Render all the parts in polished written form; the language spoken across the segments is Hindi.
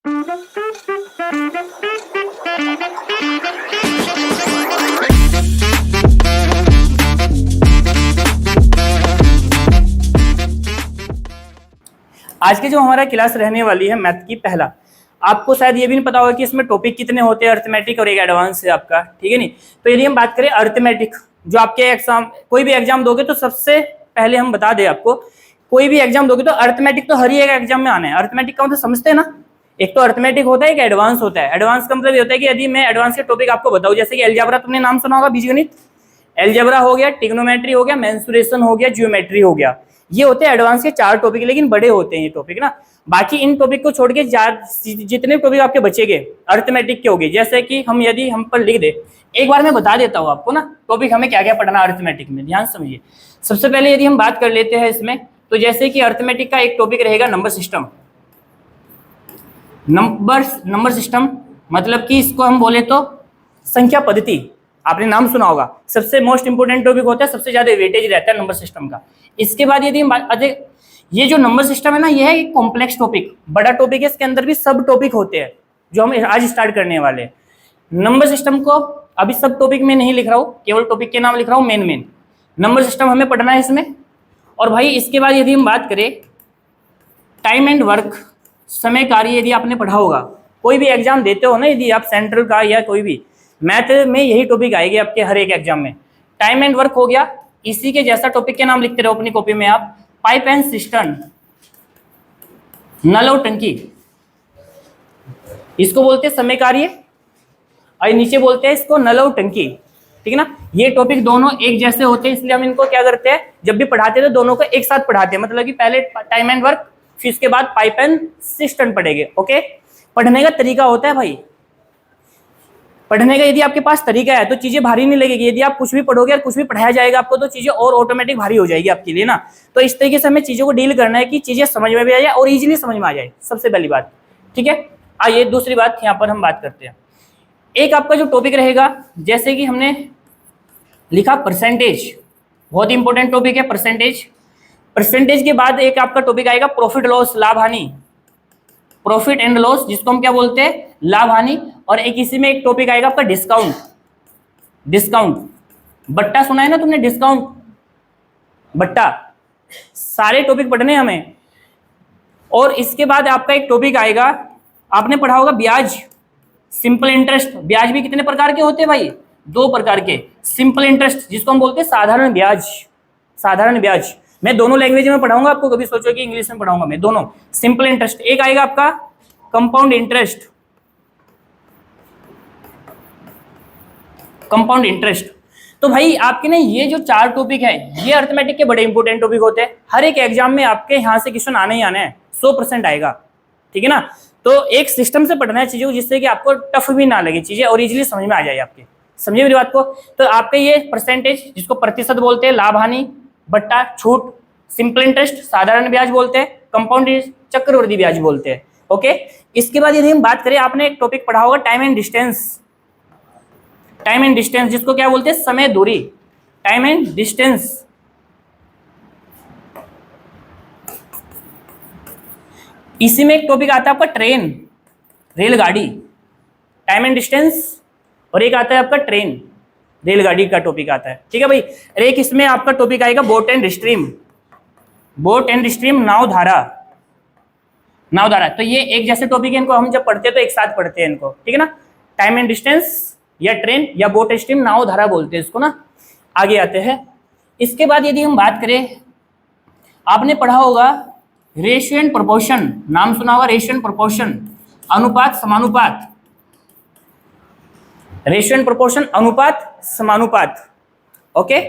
आज की जो हमारा क्लास रहने वाली है मैथ की पहला, आपको शायद ये भी नहीं पता होगा कि इसमें टॉपिक कितने होते हैं, अर्थमेटिक और एक एडवांस है आपका, ठीक है नहीं। तो यदि हम बात करें अर्थमेटिक, जो आपके एग्जाम, कोई भी एग्जाम दोगे तो सबसे पहले हम बता दें आपको, कोई भी एग्जाम दोगे तो अर्थमेटिक तो हर ही एक एग्जाम में आना है। अर्थमेटिक का मतलब समझते हैं ना, एक तो अर्थमेटिक होता है, एक एडवांस होता है। एडवांस का मतलब ये होता है कि यदि मैं एडवांस के टॉपिक आपको बताऊं, जैसे कि अलजेब्रा, तुमने नाम सुना होगा, बीजगणित, अलजेब्रा हो गया, ट्रिग्नोमेट्री हो गया, मेंसुरेशन हो गया, ज्योमेट्री हो गया, ये होते हैं एडवांस के 4 टॉपिक, लेकिन बड़े होते हैं ये टॉपिक ना। बाकी इन टॉपिक को छोड़ के जितने टॉपिक आपके बचेंगे अर्थमेटिक के होंगे, जैसे कि हम यदि हम पर लिख दे, एक बार मैं बता देता हूँ आपको ना टॉपिक हमें क्या क्या पढ़ना अर्थमेटिक में, ध्यान समझिए। सबसे पहले यदि हम बात कर लेते हैं इसमें, तो जैसे कि अर्थमेटिक का एक टॉपिक रहेगा नंबर सिस्टम। नंबर सिस्टम मतलब कि इसको हम बोले तो संख्या पद्धति, आपने नाम सुना होगा, सबसे मोस्ट इंपोर्टेंट टॉपिक होता है, सबसे ज्यादा वेटेज रहता है नंबर सिस्टम का। इसके बाद यदि हम ये जो नंबर सिस्टम है ना, ये है एक कॉम्प्लेक्स टॉपिक, बड़ा टॉपिक है, इसके अंदर भी सब टॉपिक होते हैं जो हम आज स्टार्ट करने वाले हैं। नंबर सिस्टम को अभी सब टॉपिक में नहीं लिख रहा हूँ, केवल टॉपिक के नाम लिख रहा हूँ, मेन नंबर सिस्टम हमें पढ़ना है इसमें। और भाई इसके बाद यदि हम बात करें टाइम एंड वर्क, समय कार्य, यदि आपने पढ़ा होगा, कोई भी एग्जाम देते हो ना, यदि आप सेंट्रल का या कोई भी, मैथ में यही टॉपिक आएगी आपके हर एक एग्जाम में। टाइम एंड वर्क हो गया, इसी के जैसा टॉपिक के नाम लिखते रहो अपनी कॉपी में आप, पाइप एंड सिस्टर्न, नल और टंकी, इसको बोलते हैं समय कार्य, और नीचे बोलते हैं इसको नल और टंकी, ठीक है ना। ये टॉपिक दोनों एक जैसे होते हैं, इसलिए हम इनको क्या करते हैं, जब भी पढ़ाते हैं तो दोनों को एक साथ पढ़ाते हैं, मतलब कि पहले टाइम एंड वर्क, फिर इसके बाद पाइप एंड सिस्टर्न पढ़ेंगे। ओके, पढ़ने का तरीका होता है भाई, पढ़ने का यदि आपके पास तरीका है तो चीजें भारी नहीं लगेगी। यदि आप कुछ भी पढ़ोगे और कुछ भी पढ़ाया जाएगा आपको, तो चीजें और ऑटोमेटिक भारी हो जाएगी आपके लिए ना। तो इस तरीके से हमें चीजों को डील करना है कि चीजें समझ में भी आ जाए और इजीली समझ में आ जाए, सबसे पहली बात, ठीक है। आइए दूसरी बात यहाँ पर हम बात करते हैं। एक आपका जो टॉपिक रहेगा, जैसे कि हमने लिखा परसेंटेज, बहुत इंपॉर्टेंट टॉपिक है परसेंटेज। परसेंटेज के बाद एक आपका टॉपिक आएगा प्रॉफिट लॉस, लाभ हानि, प्रॉफिट एंड लॉस, जिसको हम क्या बोलते हैं, लाभ हानि। और एक इसी में एक टॉपिक आएगा आपका डिस्काउंट, बट्टा सुना है ना तुमने, डिस्काउंट, बट्टा, सारे टॉपिक पढ़ने हमें। और इसके बाद आपका एक टॉपिक आएगा, आपने पढ़ा होगा ब्याज, सिंपल इंटरेस्ट। ब्याज भी कितने प्रकार के होते हैं भाई, 2 प्रकार के, सिंपल इंटरेस्ट जिसको हम बोलते हैं साधारण ब्याज, साधारण ब्याज। मैं दोनों लैंग्वेज में पढ़ाऊंगा आपको, कभी सोचो कि इंग्लिश में पढ़ाऊंगा, मैं दोनों। सिंपल इंटरेस्ट एक आएगा आपका, कंपाउंड इंटरेस्ट, कंपाउंड इंटरेस्ट। तो भाई आपके ना ये जो 4 टॉपिक है, ये अर्थमेटिक के बड़े इंपॉर्टेंट टॉपिक होते हैं, हर एक एग्जाम में आपके यहाँ से क्वेश्चन आना ही आना है, 100% आएगा, ठीक है ना। तो एक सिस्टम से पढ़ना है चीजों को, जिससे कि आपको टफ भी ना लगे चीजें और इजीली समझ में आ जाए आपके, समझिए मेरी बात को। तो आपके ये परसेंटेज, जिसको प्रतिशत बोलते हैं, लाभ हानि, बट्टा, छूट, सिंपल इंटरेस्ट साधारण ब्याज बोलते हैं, कंपाउंड चक्रवृद्धि ब्याज बोलते हैं। ओके, इसके बाद यदि हम बात करें, आपने एक टॉपिक पढ़ा होगा time and distance, time and distance जिसको क्या बोलते हैं, समय दूरी, टाइम एंड डिस्टेंस। इसी में एक टॉपिक आता है आपका ट्रेन, रेलगाड़ी, टाइम एंड डिस्टेंस। और एक आता है आपका ट्रेन, रेलगाड़ी का टॉपिक आता है, ठीक है भाई। और एक इसमें आपका टॉपिक आएगा boat and stream, boat and stream, नावधारा, नावधारा। तो ये एक जैसे टॉपिक है, इनको हम जब पढ़ते हैं तो एक साथ पढ़ते हैं इनको, ठीक है ना। टाइम एंड डिस्टेंस या ट्रेन या बोट स्ट्रीम, नावधारा बोलते हैं इसको ना। आगे आते हैं, इसके बाद यदि हम बात करें, आपने पढ़ा होगा रेशियो एंड प्रोपोर्शन, नाम सुना होगा, रेशियो एंड प्रोपोर्शन, अनुपात समानुपात, रेशियो एंड प्रोपोर्शन, अनुपात समानुपात। ओके,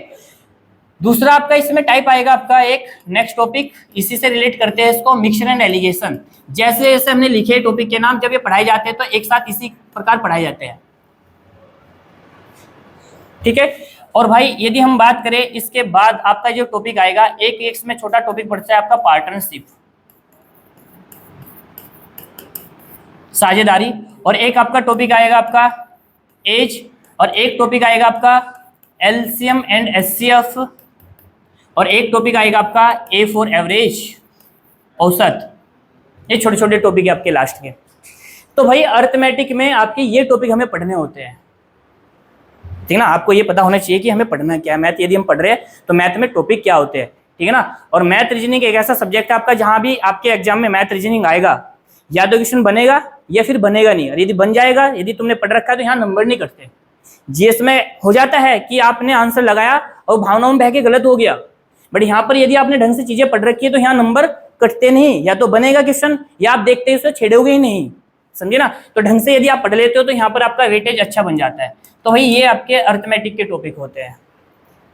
दूसरा आपका इसमें टाइप आएगा आपका एक नेक्स्ट टॉपिक, इसी से रिलेट करते हैं इसको, मिक्सचर एंड एलिगेशन। जैसे जैसे हमने लिखे टॉपिक के नाम, जब ये पढ़ाए जाते हैं तो एक साथ इसी प्रकार पढ़ाए जाते हैं, ठीक है। और भाई यदि हम बात करें, इसके बाद आपका जो टॉपिक आएगा, एक इसमें छोटा टॉपिक पड़ता है आपका पार्टनरशिप, साझेदारी। और एक आपका टॉपिक आएगा आपका एज, और एक टॉपिक आएगा आपका एलसीएम एंड एचसीएफ, और एक टॉपिक आएगा आपका ए फॉर एवरेज, औसत। ये छोटे छोटे टॉपिक है आपके लास्ट के। तो भाई अर्थमेटिक में आपके ये टॉपिक हमें पढ़ने होते हैं, ठीक है ना। आपको ये पता होना चाहिए कि हमें पढ़ना क्या है। मैथ यदि हम पढ़ रहे हैं तो मैथ में टॉपिक क्या होते हैं, ठीक है ना। और मैथ रीजनिंग एक ऐसा सब्जेक्ट है आपका जहां भी आपके एग्जाम में मैथ रीजनिंग आएगा, या तो क्वेश्चन बनेगा या फिर बनेगा नहीं। और यदि बन जाएगा, यदि तुमने पढ़ रखा है, तो यहाँ नंबर नहीं कटते। जीएस में हो जाता है कि आपने आंसर लगाया और भावनाओं में बह के गलत हो गया, बट यहाँ पर यदि आपने ढंग से चीजें पढ़ रखी है तो यहाँ नंबर कटते नहीं, या तो बनेगा क्वेश्चन या आप देखते ही उसे छेड़ोगे ही नहीं, समझे ना। तो ढंग से यदि आप पढ़ लेते हो तो यहाँ पर आपका वेटेज अच्छा बन जाता है। तो भाई ये आपके अर्थमेटिक के टॉपिक होते हैं,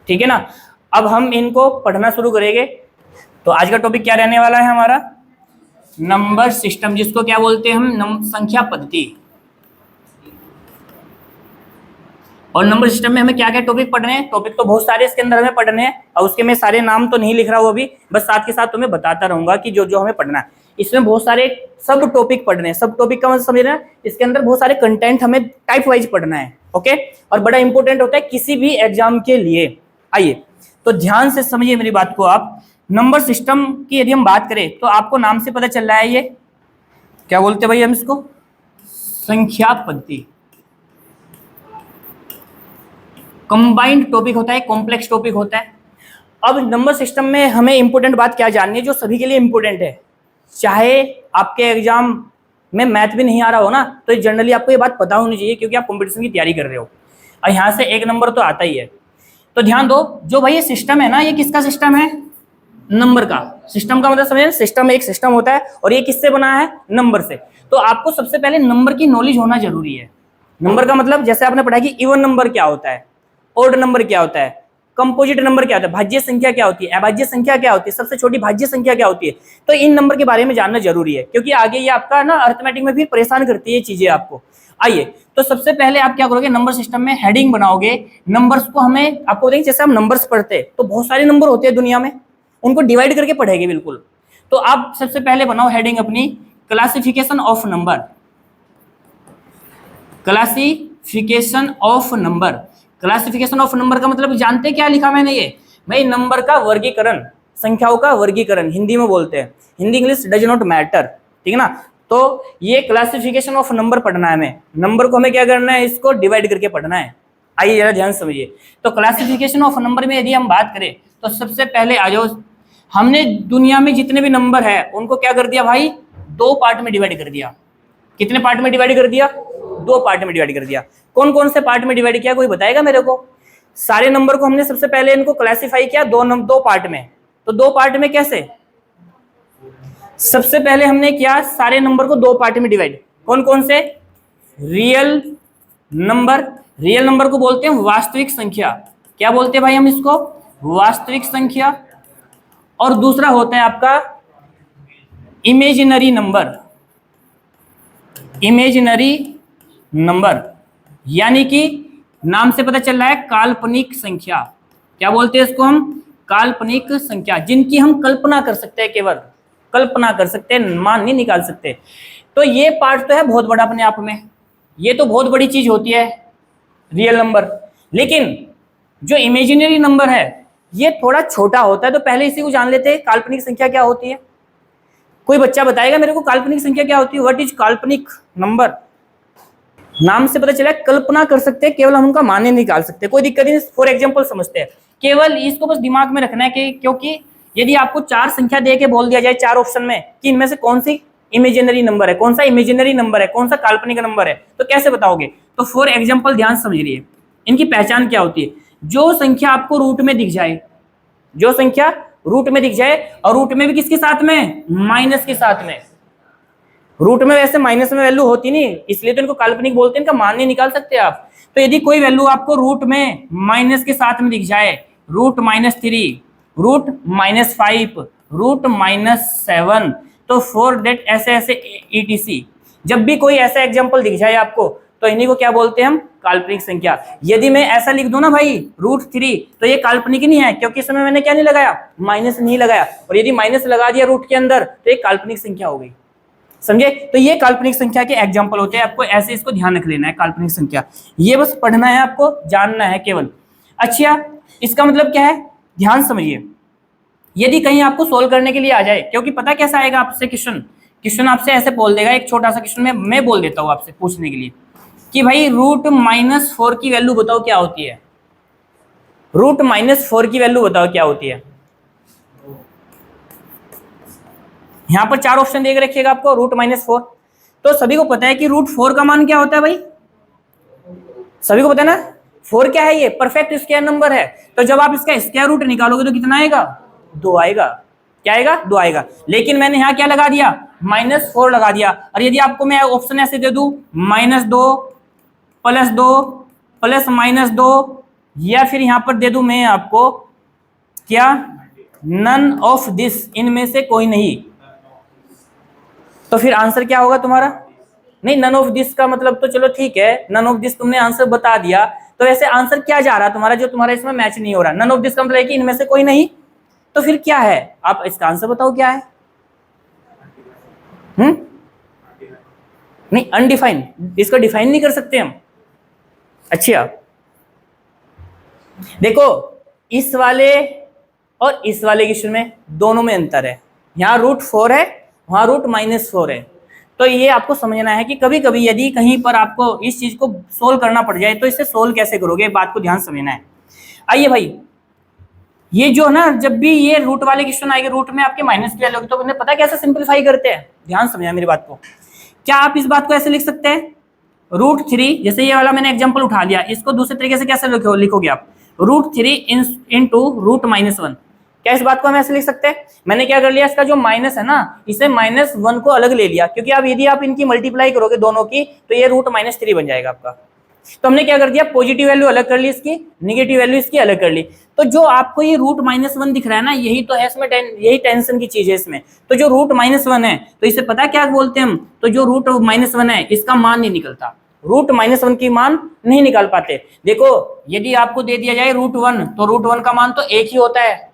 ठीक है ना। अब हम इनको पढ़ना शुरू करेंगे। तो आज का टॉपिक क्या रहने वाला है हमारा, नंबर सिस्टम, जिसको क्या बोलते हैं हम, संख्या पद्धति। और नंबर सिस्टम में हमें क्या क्या टॉपिक पढ़ने हैं, टॉपिक तो बहुत सारे इसके अंदर हमें पढ़ने हैं, और उसके मैं सारे नाम तो नहीं लिख रहा हूँ अभी, बस साथ के साथ तुम्हें बताता रहूंगा कि जो जो हमें पढ़ना है। इसमें बहुत सारे सब टॉपिक पढ़ने हैं। सब टॉपिक का मतलब समझ रहे हैं, इसके अंदर बहुत सारे कंटेंट हमें टाइप वाइज पढ़ना है, ओके। और बड़ा इंपॉर्टेंट होता है किसी भी एग्जाम के लिए। आइए तो ध्यान से समझिए मेरी बात को आप। नंबर सिस्टम की यदि हम बात करें तो आपको नाम से पता चल रहा है, ये क्या बोलते हैं भाई हम इसको, संख्या पद्धति। कंबाइंड टॉपिक होता है, कॉम्प्लेक्स टॉपिक होता है। अब नंबर सिस्टम में हमें इंपॉर्टेंट बात क्या जाननी है, जो सभी के लिए इंपॉर्टेंट है, चाहे आपके एग्जाम में मैथ भी नहीं आ रहा हो ना, तो जनरली आपको ये बात पता होनी चाहिए, क्योंकि आप कंपटीशन की तैयारी कर रहे हो और यहाँ से एक नंबर तो आता ही है। तो ध्यान दो, जो भाई ये सिस्टम है ना, ये किसका सिस्टम है, नंबर का। सिस्टम का मतलब समझे, सिस्टम एक सिस्टम होता है और ये किससे बना है, नंबर से। तो आपको सबसे पहले नंबर की नॉलेज होना जरूरी है। नंबर का मतलब जैसे आपने पढ़ा कि इवन नंबर क्या होता है, ऑड नंबर क्या होता है, कंपोजिट नंबर क्या होता है, भाज्य संख्या क्या होती है, अभाज्य संख्या क्या होती है, सबसे छोटी भाज्य संख्या क्या होती है। तो इन नंबर के बारे में जानना जरूरी है, क्योंकि आगे ये आपका ना अर्थमेटिक में भी परेशान करती है ये चीजें आपको। आइए तो सबसे पहले आप क्या करोगे, नंबर सिस्टम में हेडिंग बनाओगे। नंबर्स को हमें आपको देखें, जैसे हम नंबर्स पढ़ते हैं तो बहुत सारे नंबर होते हैं दुनिया में, उनको डिवाइड करके पढ़ेंगे बिल्कुल। तो आप सबसे पहले बनाओ हेडिंग अपनी, classification of number. Classification of number, classification of number का मतलब जानते क्या लिखा मैंने, ये भाई नंबर का वर्गीकरण, संख्याओं का वर्गीकरण हिंदी में बोलते हैं, Hindi English does not matter, ठीक है ना। तो ये क्लासिफिकेशन ऑफ नंबर पढ़ना है हमें। नंबर को हमें क्या करना है, इसको डिवाइड करके पढ़ना है। आइए जरा ध्यान समझिए। तो क्लासिफिकेशन ऑफ नंबर में यदि हम बात करें तो सबसे पहले आ जाओ, हमने दुनिया में जितने भी नंबर है उनको क्या कर दिया भाई, दो पार्ट में डिवाइड कर दिया। कितने पार्ट में डिवाइड कर दिया, दो पार्ट में डिवाइड कर दिया। कौन कौन से पार्ट में डिवाइड किया, कोई बताएगा मेरे को। सारे नंबर को हमने सबसे पहले इनको क्लासिफाई किया दो पार्ट में। तो दो पार्ट में कैसे, सबसे पहले हमने किया सारे नंबर को दो पार्ट में डिवाइड। कौन कौन से, रियल नंबर, रियल नंबर को बोलते हैं वास्तविक संख्या। क्या बोलते हैं भाई हम इसको, वास्तविक संख्या। और दूसरा होता है आपका इमेजिनरी नंबर, इमेजिनरी नंबर यानी कि नाम से पता चल रहा है काल्पनिक संख्या। क्या बोलते हैं इसको हम, काल्पनिक संख्या, जिनकी हम कल्पना कर सकते हैं, केवल कल्पना कर सकते हैं, मान नहीं निकाल सकते। तो ये पार्ट तो है बहुत बड़ा अपने आप में, ये तो बहुत बड़ी चीज होती है रियल नंबर। लेकिन जो इमेजिनरी नंबर है ये थोड़ा छोटा होता है। तो पहले इसी को जान लेते हैं, काल्पनिक संख्या क्या होती है। कोई बच्चा बताएगा मेरे को काल्पनिक संख्या क्या होती है, व्हाट इज काल्पनिक नंबर। नाम से पता चला कल्पना कर सकते हैं, केवल हम उनका मान नहीं निकाल सकते, कोई दिक्कत नहीं। फॉर एग्जांपल समझते हैं, केवल इसको बस दिमाग में रखना है कि क्योंकि यदि आपको चार संख्या दे के बोल दिया जाए चार ऑप्शन में कि इनमें से कौन सी इमेजिनरी नंबर है, कौन सा इमेजिनरी नंबर है, कौन सा काल्पनिक नंबर है, तो कैसे बताओगे। तो फॉर एग्जाम्पल ध्यान समझिए, इनकी पहचान क्या होती है। जो संख्या आपको रूट में दिख जाए, जो संख्या रूट में दिख जाए, और रूट में भी किसके साथ में, माइनस के साथ में। रूट में वैसे माइनस में वैल्यू होती नहीं, इसलिए तो इनको काल्पनिक बोलते हैं, इनका मान नहीं निकाल सकते आप। तो यदि कोई वैल्यू आपको रूट में माइनस के साथ में दिख जाए, रूट -3, रूट -5, रूट -7, तो फॉर दैट ऐसे ऐसे ETC, जब भी कोई ऐसा एग्जांपल दिख जाए आपको तो इन्हीं को क्या बोलते हैं हम, काल्पनिक संख्या। यदि मैं ऐसा लिख दूं ना भाई √3, तो ये काल्पनिक ही नहीं है, क्योंकि इसमें मैंने क्या नहीं लगाया, माइनस नहीं लगाया। और यदि माइनस लगा दिया रूट के अंदर तो ये काल्पनिक संख्या हो गई, समझे। तो ये काल्पनिक संख्या के एग्जाम्पल होते हैं, आपको ऐसे इसको ध्यान रख लेना है, काल्पनिक संख्या। ये बस पढ़ना है आपको, जानना है केवल। अच्छा, इसका मतलब क्या है, ध्यान समझिए। यदि कहीं आपको सोल्व करने के लिए आ जाए, क्योंकि पता कैसा आएगा आपसे क्वेश्चन, क्वेश्चन आपसे ऐसे बोल देगा, एक छोटा सा क्वेश्चन में मैं बोल देता हूँ आपसे पूछने के लिए कि भाई √-4 की वैल्यू बताओ क्या होती है। √-4 की वैल्यू बताओ क्या होती है। यहां पर 4 ऑप्शन देख रखिएगा आपको, √-4। तो सभी को पता है कि √4 का मान क्या होता है भाई, सभी को पता है ना। 4 क्या है, ये परफेक्ट स्क्वायर नंबर है। तो जब आप इसका स्क्वायर रूट निकालोगे तो कितना आएगा, 2 आएगा। क्या आएगा, 2 आएगा। लेकिन मैंने यहाँ क्या लगा दिया, -4 लगा दिया। और यदि आपको मैं ऑप्शन ऐसे दे दूं -2 +2 +-2, या फिर यहां पर दे दूं मैं आपको क्या, नन ऑफ दिस, इनमें से कोई नहीं, तो फिर आंसर क्या होगा तुम्हारा। नहीं, नन ऑफ दिस का मतलब तो चलो ठीक है, नन ऑफ दिस तुमने आंसर बता दिया, तो वैसे आंसर क्या जा रहा तुम्हारा, जो तुम्हारा इसमें मैच नहीं हो रहा। नन ऑफ दिस का मतलब है कि इनमें से कोई नहीं, तो फिर क्या है, आप इसका आंसर बताओ क्या है। नहीं, अनडिफाइंड, इसको डिफाइन नहीं कर सकते हम। अच्छा देखो, इस वाले और इस वाले क्वेश्चन में दोनों में अंतर है। यहाँ √4 है, वहां √-4 है। तो ये आपको समझना है कि कभी कभी यदि कहीं पर आपको इस चीज को सोल्व करना पड़ जाए तो इसे सोल्व कैसे करोगे, बात को ध्यान समझना है। आइए भाई, ये जो ना, जब भी ये रूट वाले क्वेश्चन आएंगे, रूट में आपके माइनस की वैल्यू होगी, तो उन्हें पता है कैसे सिंपलीफाई करते हैं, ध्यान समझना मेरी बात को। क्या आप इस बात को ऐसे लिख सकते हैं, √3, जैसे ये वाला मैंने एग्जांपल उठा लिया, इसको दूसरे तरीके से कैसे लिखोगे आप, √3 इंटू √-1। क्या इस बात को हम ऐसे लिख सकते हैं। मैंने क्या कर लिया, इसका जो माइनस है ना, इसे -1 को अलग ले लिया, क्योंकि अब यदि आप इनकी मल्टीप्लाई करोगे दोनों की, तो ये √-3 बन जाएगा आपका। तो हमने क्या कर दिया, पॉजिटिव वैल्यू अलग कर ली इसकी, निगेटिव वैल्यू इसकी अलग कर ली। तो जो आपको ये √-1 दिख रहा है ना, यही तो है इसमें, यही टेंशन की चीज है इसमें। तो जो √-1 है, तो इसे पता क्या बोलते हैं हम, तो जो √-1 है इसका मान नहीं निकलता, √-1 की मान नहीं निकाल पाते। देखो, यदि आपको दे दिया जाए √1, तो √1 का मान तो 1 ही होता है।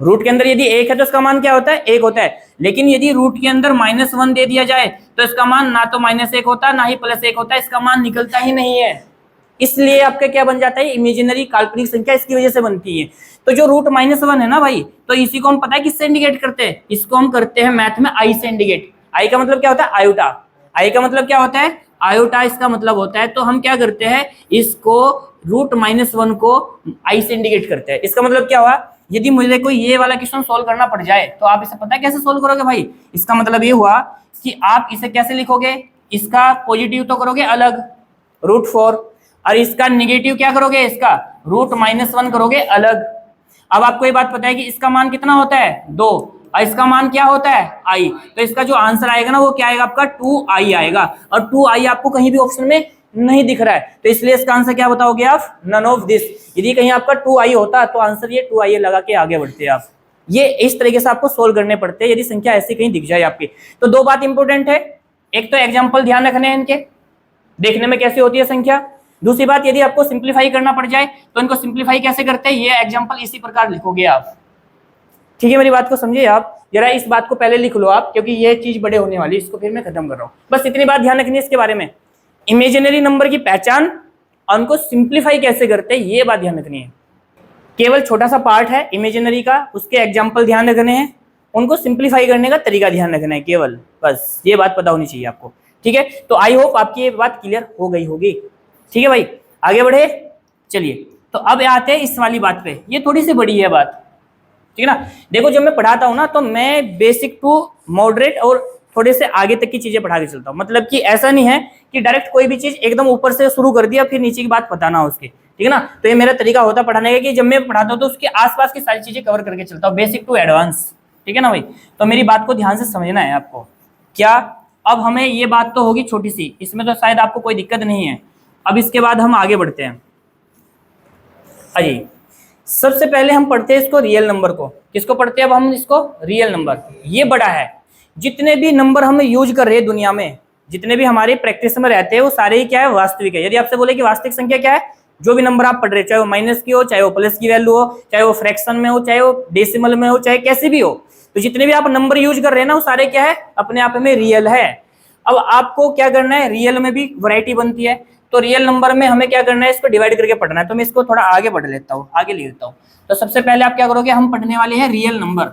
रूट के अंदर यदि 1 है तो इसका मान क्या होता है, 1 होता है। लेकिन यदि रूट के अंदर -1 दे दिया जाए तो इसका मान ना तो -1 होता है, ना ही +1 होता है, इसका मान निकलता ही नहीं है। इसलिए आपका क्या बन जाता है, इमेजिनरी काल्पनिक संख्या इसकी वजह से बनती है। तो जो √-1 है ना भाई, तो इसी को हम पता है किससे इंडिकेट करते हैं, इसको हम करते हैं मैथ में आई से इंडिकेट। आई का मतलब क्या होता है, आयोटा। आई का मतलब क्या होता है, आयोटा इसका मतलब होता है। तो हम क्या करते हैं, इसको √-1 को आई से इंडिकेट करते हैं। इसका मतलब क्या हुआ, यदि मुझे कोई ये वाला क्वेश्चन सोल्व करना पड़ जाए, तो आप इसे पता है कैसे सोल्व करोगे भाई। इसका मतलब ये हुआ कि आप इसे कैसे लिखोगे, इसका पॉजिटिव तो करोगे अलग, √4, और इसका निगेटिव क्या करोगे, इसका √-1 करोगे अलग। अब आपको ये बात पता है कि इसका मान कितना होता है, 2, और इसका मान क्या होता है, i। तो इसका जो आंसर आएगा ना, वो क्या आएगा आपका, 2i आएगा। और 2i आपको कहीं भी ऑप्शन में नहीं दिख रहा है, तो इसलिए इसका आंसर क्या बताओगे आप, नन ऑफ दिस। यदि कहीं आपका 2i होता तो आंसर ये 2i लगा के आगे बढ़ते आप। ये इस तरीके से आपको सोल्व करने पड़ते हैं यदि संख्या ऐसी कहीं दिख जाए आपकी। तो 2 बात इंपॉर्टेंट है, एक तो एग्जाम्पल ध्यान रखने हैं इनके, देखने में कैसी होती है संख्या। दूसरी बात, यदि आपको सिंप्लीफाई करना पड़ जाए तो इनको सिंप्लीफाई कैसे करते हैं, ये एग्जाम्पल इसी प्रकार लिखोगे आप। ठीक है, मेरी बात को समझिए आप, जरा इस बात को पहले लिख लो आप, क्योंकि ये चीज बड़े होने वाली, इसको फिर मैं खत्म कर रहा हूँ। बस इतनी बात ध्यान रखनी है इसके बारे में, इमेजिनरी नंबर की पहचान और उनको सिंप्लीफाई कैसे करते हैं, ये बात ध्यान रखनी है। केवल छोटा सा पार्ट है इमेजिनरी का, उसके एग्जाम्पल ध्यान रखने हैं, उनको सिंप्लीफाई करने का तरीका ध्यान रखना है केवल, बस ये बात पता होनी चाहिए आपको। ठीक है, तो आई होप आपकी ये बात क्लियर हो गई होगी। ठीक है भाई, आगे बढ़े, चलिए। तो अब आते हैं इस वाली बात पे, ये थोड़ी सी बड़ी है बात, ठीक है ना। देखो, जब मैं पढ़ाता हूँ ना, तो मैं बेसिक टू मॉडरेट और थोड़े से आगे तक की चीजें पढ़ा के चलता हूँ। मतलब कि ऐसा नहीं है कि डायरेक्ट कोई भी चीज एकदम ऊपर से शुरू कर दिया फिर नीचे की बात पता ना हो उसकी, ठीक है ना। तो ये मेरा तरीका होता है पढ़ाने का कि जब मैं पढ़ाता हूँ तो उसके आसपास की सारी चीजें कवर करके चलता हूँ, बेसिक टू एडवांस, ठीक है ना भाई। तो मेरी बात को ध्यान से समझना है आपको। क्या अब हमें ये बात तो होगी छोटी सी, इसमें तो शायद आपको कोई दिक्कत नहीं है। अब इसके बाद हम आगे बढ़ते हैं। अजी, सबसे पहले हम पढ़ते हैं इसको रियल नंबर को। किसको पढ़ते हैं अब हम, इसको रियल नंबर। ये बड़ा है, जितने भी नंबर हम यूज कर रहे हैं दुनिया में, जितने भी हमारे प्रैक्टिस में रहते हैं, वो सारे ही क्या है, वास्तविक है। यदि आपसे बोले कि वास्तविक संख्या क्या है, जो भी नंबर आप पढ़ रहे हैं, चाहे वो माइनस की हो, चाहे वो प्लस की वैल्यू हो, चाहे वो फ्रैक्शन में हो, चाहे वो डेसिमल में हो, चाहे कैसी भी हो, तो जितने भी आप नंबर यूज कर रहे हैं ना, वो सारे क्या है, अपने आप में रियल है। अब आपको क्या करना है, रियल में भी वैरायटी बनती है, तो रियल नंबर में हमें क्या करना है, इसको डिवाइड करके पढ़ना है। तो मैं इसको थोड़ा आगे बढ़ लेता हूँ, आगे ले लेता हूँ। तो सबसे पहले आप क्या करोगे, हम पढ़ने वाले हैं रियल नंबर।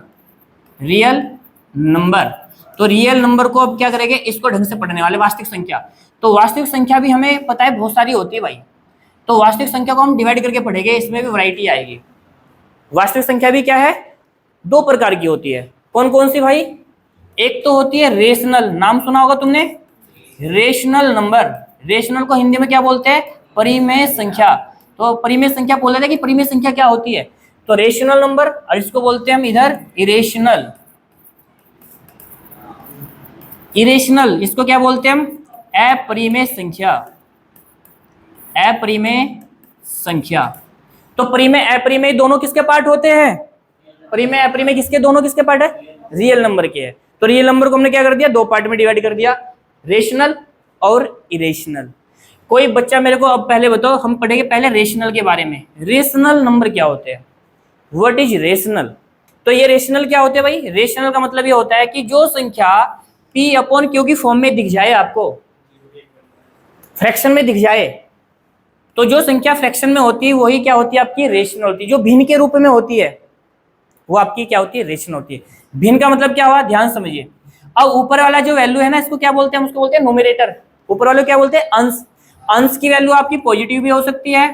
रियल नंबर, तो रियल नंबर को अब क्या करेंगे, इसको ढंग से पढ़ने वाले, वास्तविक संख्या। तो वास्तविक संख्या भी हमें पता है बहुत सारी होती है भाई, तो वास्तविक संख्या को हम डिवाइड करके पढ़ेंगे, इसमें भी वैरायटी आएगी। वास्तविक संख्या भी क्या है, दो प्रकार की होती है। कौन कौन सी भाई, एक तो होती है रेशनल, नाम सुना होगा तुमने, रेशनल नंबर। रेशनल को हिंदी में क्या बोलते हैं, परिमेय संख्या। तो परिमेय संख्या बोल रहे थे कि परिमेय संख्या क्या होती है, तो रेशनल नंबर, और इसको बोलते हैं हम इधर इरेशनल। इरेशनल इसको क्या बोलते हैं हम, अपरिमेय संख्या, अपरिमेय संख्या। तो परिमेय अपरिमेय दोनों किसके पार्ट होते हैं, परिमेय अपरिमेय किसके, दोनों किसके पार्ट है, रियल नंबर के है। तो रियल नंबर को हमने क्या कर दिया, दो पार्ट में डिवाइड कर दिया, रेशनल और इरेशनल। कोई बच्चा मेरे को अब पहले बताओ, हम पढ़ेंगे पहले रेशनल के बारे में, रेशनल नंबर क्या होते हैं, व्हाट इज रेशनल। तो ये रेशनल क्या होते हैं भाई, रेशनल का मतलब ये होता है कि जो संख्या पी अपॉन क्यू की फॉर्म में दिख जाए, आपको फ्रैक्शन में दिख जाए, तो जो संख्या फ्रैक्शन में होती है वही क्या होती है आपकी, रेशनल होती है। जो भिन्न के रूप में होती है वो आपकी क्या होती है, रेशनल होती है। भिन्न का मतलब क्या हुआ, ध्यान समझिए। अब ऊपर वाला जो वैल्यू है ना, इसको क्या बोलते हैं, उसको बोलते हैं न्यूमरेटर। ऊपर वाले क्या बोलते हैं, अंश। अंश की वैल्यू आपकी पॉजिटिव भी हो सकती है,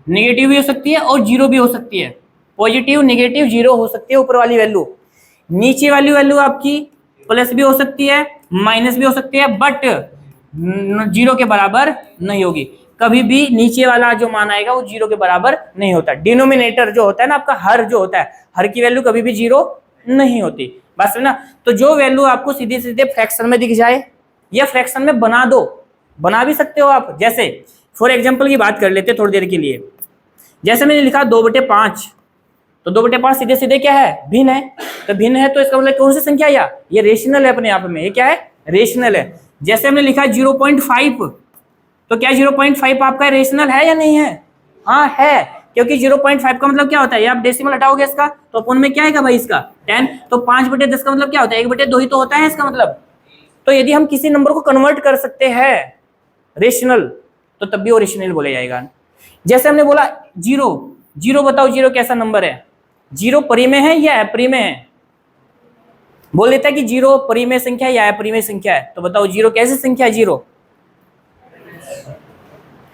नेगेटिव भी हो सकती है और जीरो भी हो सकती है। पॉजिटिव, नेगेटिव, जीरो हो सकती है ऊपर वाली वैल्यू। नीचे वाली वैल्यू आपकी प्लस भी हो सकती है, माइनस भी हो सकती है, बट जीरो के बराबर नहीं होगी। कभी भी नीचे वाला जो मान आएगा वो जीरो के बराबर नहीं होता। डिनोमिनेटर जो होता है ना आपका, हर जो होता है, हर की वैल्यू कभी भी जीरो नहीं होती, बस है ना। तो जो वैल्यू आपको सीधे सीधे फ्रैक्शन में दिख जाए या फ्रैक्शन में बना दो, बना भी सकते हो आप। जैसे फॉर एग्जांपल की बात कर लेते हैं थोड़ी देर के लिए। जैसे मैंने लिखा 2/5, तो 2/5 सीधे सीधे क्या है, भिन्न है। तो भिन्न है तो इसका मतलब कौन सी संख्या, या ये रेशनल है अपने आप में, ये क्या है, रेशनल है। जैसे हमने लिखा 0.5, तो क्या 0.5 आपका रेशनल है या नहीं है, हाँ है, क्योंकि 0.5 का मतलब क्या होता है, ये आप डेसिमल हटाओगे इसका तो अपन में क्या आएगा भाई, इसका 10। तो 5/10 का मतलब क्या होता है, 1/2 ही तो होता है इसका मतलब। तो यदि हम किसी नंबर को कन्वर्ट कर सकते हैं रेशनल, तो तब भी वो रेशनल बोला जाएगा। जैसे हमने बोला जीरो, जीरो बताओ, जीरो कैसा नंबर है, जीरो परिमेय है या अपरिमेय है, बोल देता है कि जीरो परिमेय संख्या या अपरिमेय संख्या है। तो बताओ जीरो कैसी संख्या है, जीरो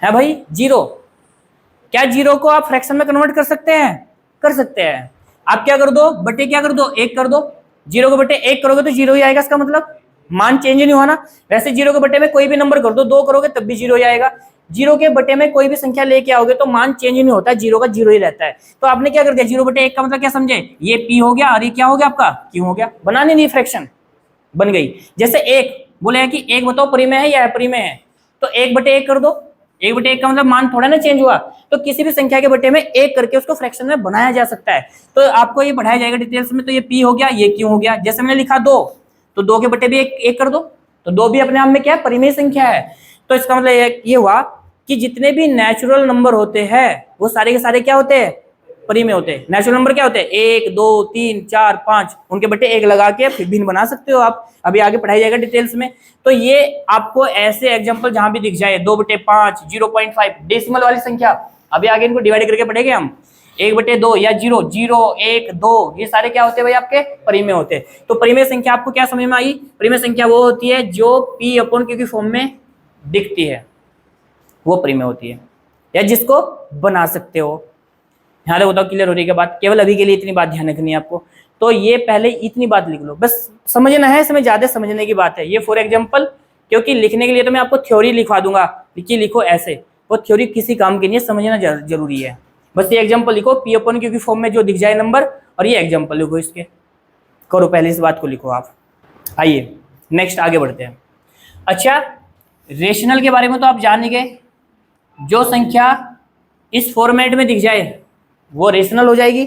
है भाई, जीरो। क्या जीरो को आप फ्रैक्शन में कन्वर्ट कर सकते हैं, कर सकते हैं। आप क्या कर दो, बटे क्या कर दो, एक कर दो। जीरो को बटे एक करोगे तो जीरो ही आएगा, इसका मतलब मान चेंज नहीं हुआ ना। वैसे जीरो के बटे में कोई भी नंबर कर दो, 2 करोगे तब भी जीरो ही आएगा। जीरो के बटे में कोई भी संख्या लेके आओगे तो मान चेंज नहीं होता, जीरो का जीरो ही रहता है। तो आपने क्या कर दिया, 0/1 का मतलब क्या समझे, ये पी हो गया और ये क्या हो गया आपका, क्यों हो गया, बनाने नहीं, फ्रैक्शन बन गई। जैसे एक बोले है कि एक बताओ परिमेय है या अपरिमेय है, तो 1/1 कर दो। 1/1 का मतलब मान थोड़ा ना चेंज हुआ। तो किसी भी संख्या के बटे में एक करके उसको फ्रैक्शन में बनाया जा सकता है। तो आपको ये बढ़ाया जाएगा डिटेल्स में। तो ये पी हो गया, ये क्यों हो गया। जैसे मैंने लिखा 2, तो 2 के बटे भी एक कर दो, तो 2 भी अपने आप में क्या है, परिमेय संख्या है। तो इसका मतलब ये हुआ कि जितने भी नेचुरल नंबर होते हैं वो सारे के सारे क्या होते हैं, परिमेय होते हैं। नेचुरल नंबर क्या होते हैं, 1 2 3 4 5, उनके बटे एक लगा के फिर भिन्न बना सकते हो आप। अभी आगे पढ़ाई जाएगा डिटेल्स में। तो ये आपको ऐसे एग्जांपल जहां भी दिख जाए, 2/5, 0.5, डेसिमल वाली संख्या, अभी आगे इनको डिवाइड करके पढ़ेंगे हम। 1/2 या 0, 0 1 2, ये सारे क्या होते हैं भाई, आपके परिमेय होते हैं। तो परिमेय संख्या आपको क्या समझ में आई, परिमेय संख्या वो होती है जो पी अपॉन क्यू की फॉर्म में दिखती है, वो परिमेय होती है, या जिसको बना सकते हो। यहाँ तक बताओ, क्लियर हो रही है बात। केवल अभी के लिए इतनी बात ध्यान रखनी है आपको। तो ये पहले इतनी बात लिख लो, बस समझना है, इसमें ज्यादा समझने की बात है। ये फॉर एग्जांपल, क्योंकि लिखने के लिए तो मैं आपको थ्योरी लिखवा दूंगा कि लिखो ऐसे, वो थ्योरी किसी काम की नहीं है, समझना जरूरी है। बस ये एग्जांपल लिखो, पी अपन क्यू की फॉर्म में जो दिख जाए नंबर, और ये एग्जांपल लिखो इसके, करो पहले इस बात को लिखो आप। आइए नेक्स्ट आगे बढ़ते हैं। अच्छा, रेशनल के बारे में तो आप जान ही गए, जो संख्या इस फॉर्मेट में दिख जाए वो रेशनल हो जाएगी,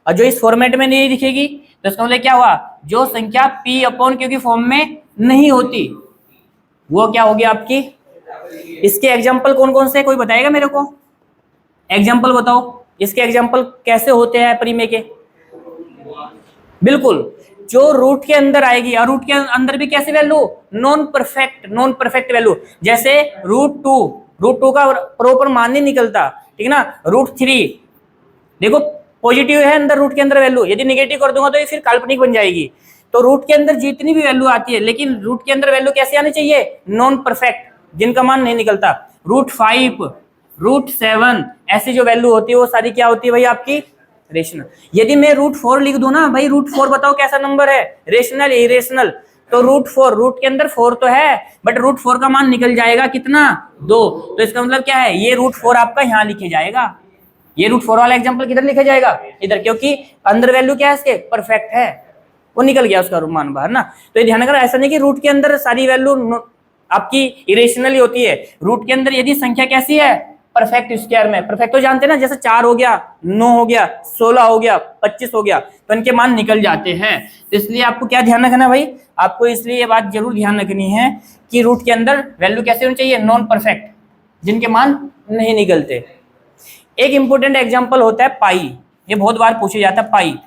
और जो इस फॉर्मेट में नहीं दिखेगी तो इसका मतलब क्या हुआ, जो संख्या पी अपॉन क्यू की फॉर्म में नहीं होती वो क्या होगी आपकी। इसके एग्जांपल कौन कौन से, कोई बताएगा मेरे को, एग्जांपल बताओ इसके एग्जांपल कैसे होते हैं परिमेय के। बिल्कुल, जो रूट के अंदर आएगी, और रूट के अंदर भी कैसी वैल्यू, नॉन परफेक्ट वैल्यू। जैसे √2 का प्रॉपर मान नहीं निकलता, ठीक ना। √3 देखो पॉजिटिव है अंदर, रूट के अंदर वैल्यू, यदि नेगेटिव कर दूंगा तो ये फिर काल्पनिक बन जाएगी। तो तो रूट के अंदर जितनी भी वैल्यू आती है, लेकिन रूट के अंदर वैल्यू कैसे आनी चाहिए, नॉन परफेक्ट, जिनका मान नहीं निकलता। √5, √7 ऐसी जो वैल्यू होती है वो सारी क्या होती है भाई आपकी, रेशनल। यदि मैं √4 लिख दूं ना भाई, √4 बताओ कैसा नंबर है, रेशनल इरेशनल, तो √4, रूट के अंदर 4 तो है बट √4 का मान निकल जाएगा कितना, 2। तो इसका मतलब क्या है, ये √4 आपका यहाँ लिखे जाएगा, ये √4 वाला एग्जांपल किधर लिखा जाएगा, इधर, क्योंकि अंदर वैल्यू क्या है इसके, परफेक्ट है, वो निकल गया उसका मान बाहर ना। तो ये ध्यान रखना, ऐसा नहीं कि रूट के अंदर सारी वैल्यू आपकी इरेशनल ही होती है। रूट के अंदर यदि संख्या कैसी है, परफेक्ट स्क्वायर में, परफेक्ट तो जानते हैं ना, जैसे 4 हो गया, 9 हो गया, 16 हो गया, 25 हो गया, तो इनके मान निकल जाते हैं। तो इसलिए आपको क्या ध्यान रखना भाई, आपको इसलिए ये बात जरूर ध्यान रखनी है कि रूट के अंदर वैल्यू कैसे होनी चाहिए, नॉन परफेक्ट, जिनके मान नहीं निकलते। एक इंपॉर्टेंट एग्जांपल होता है पाई, ये बहुत बार पूछा जाता है पाई,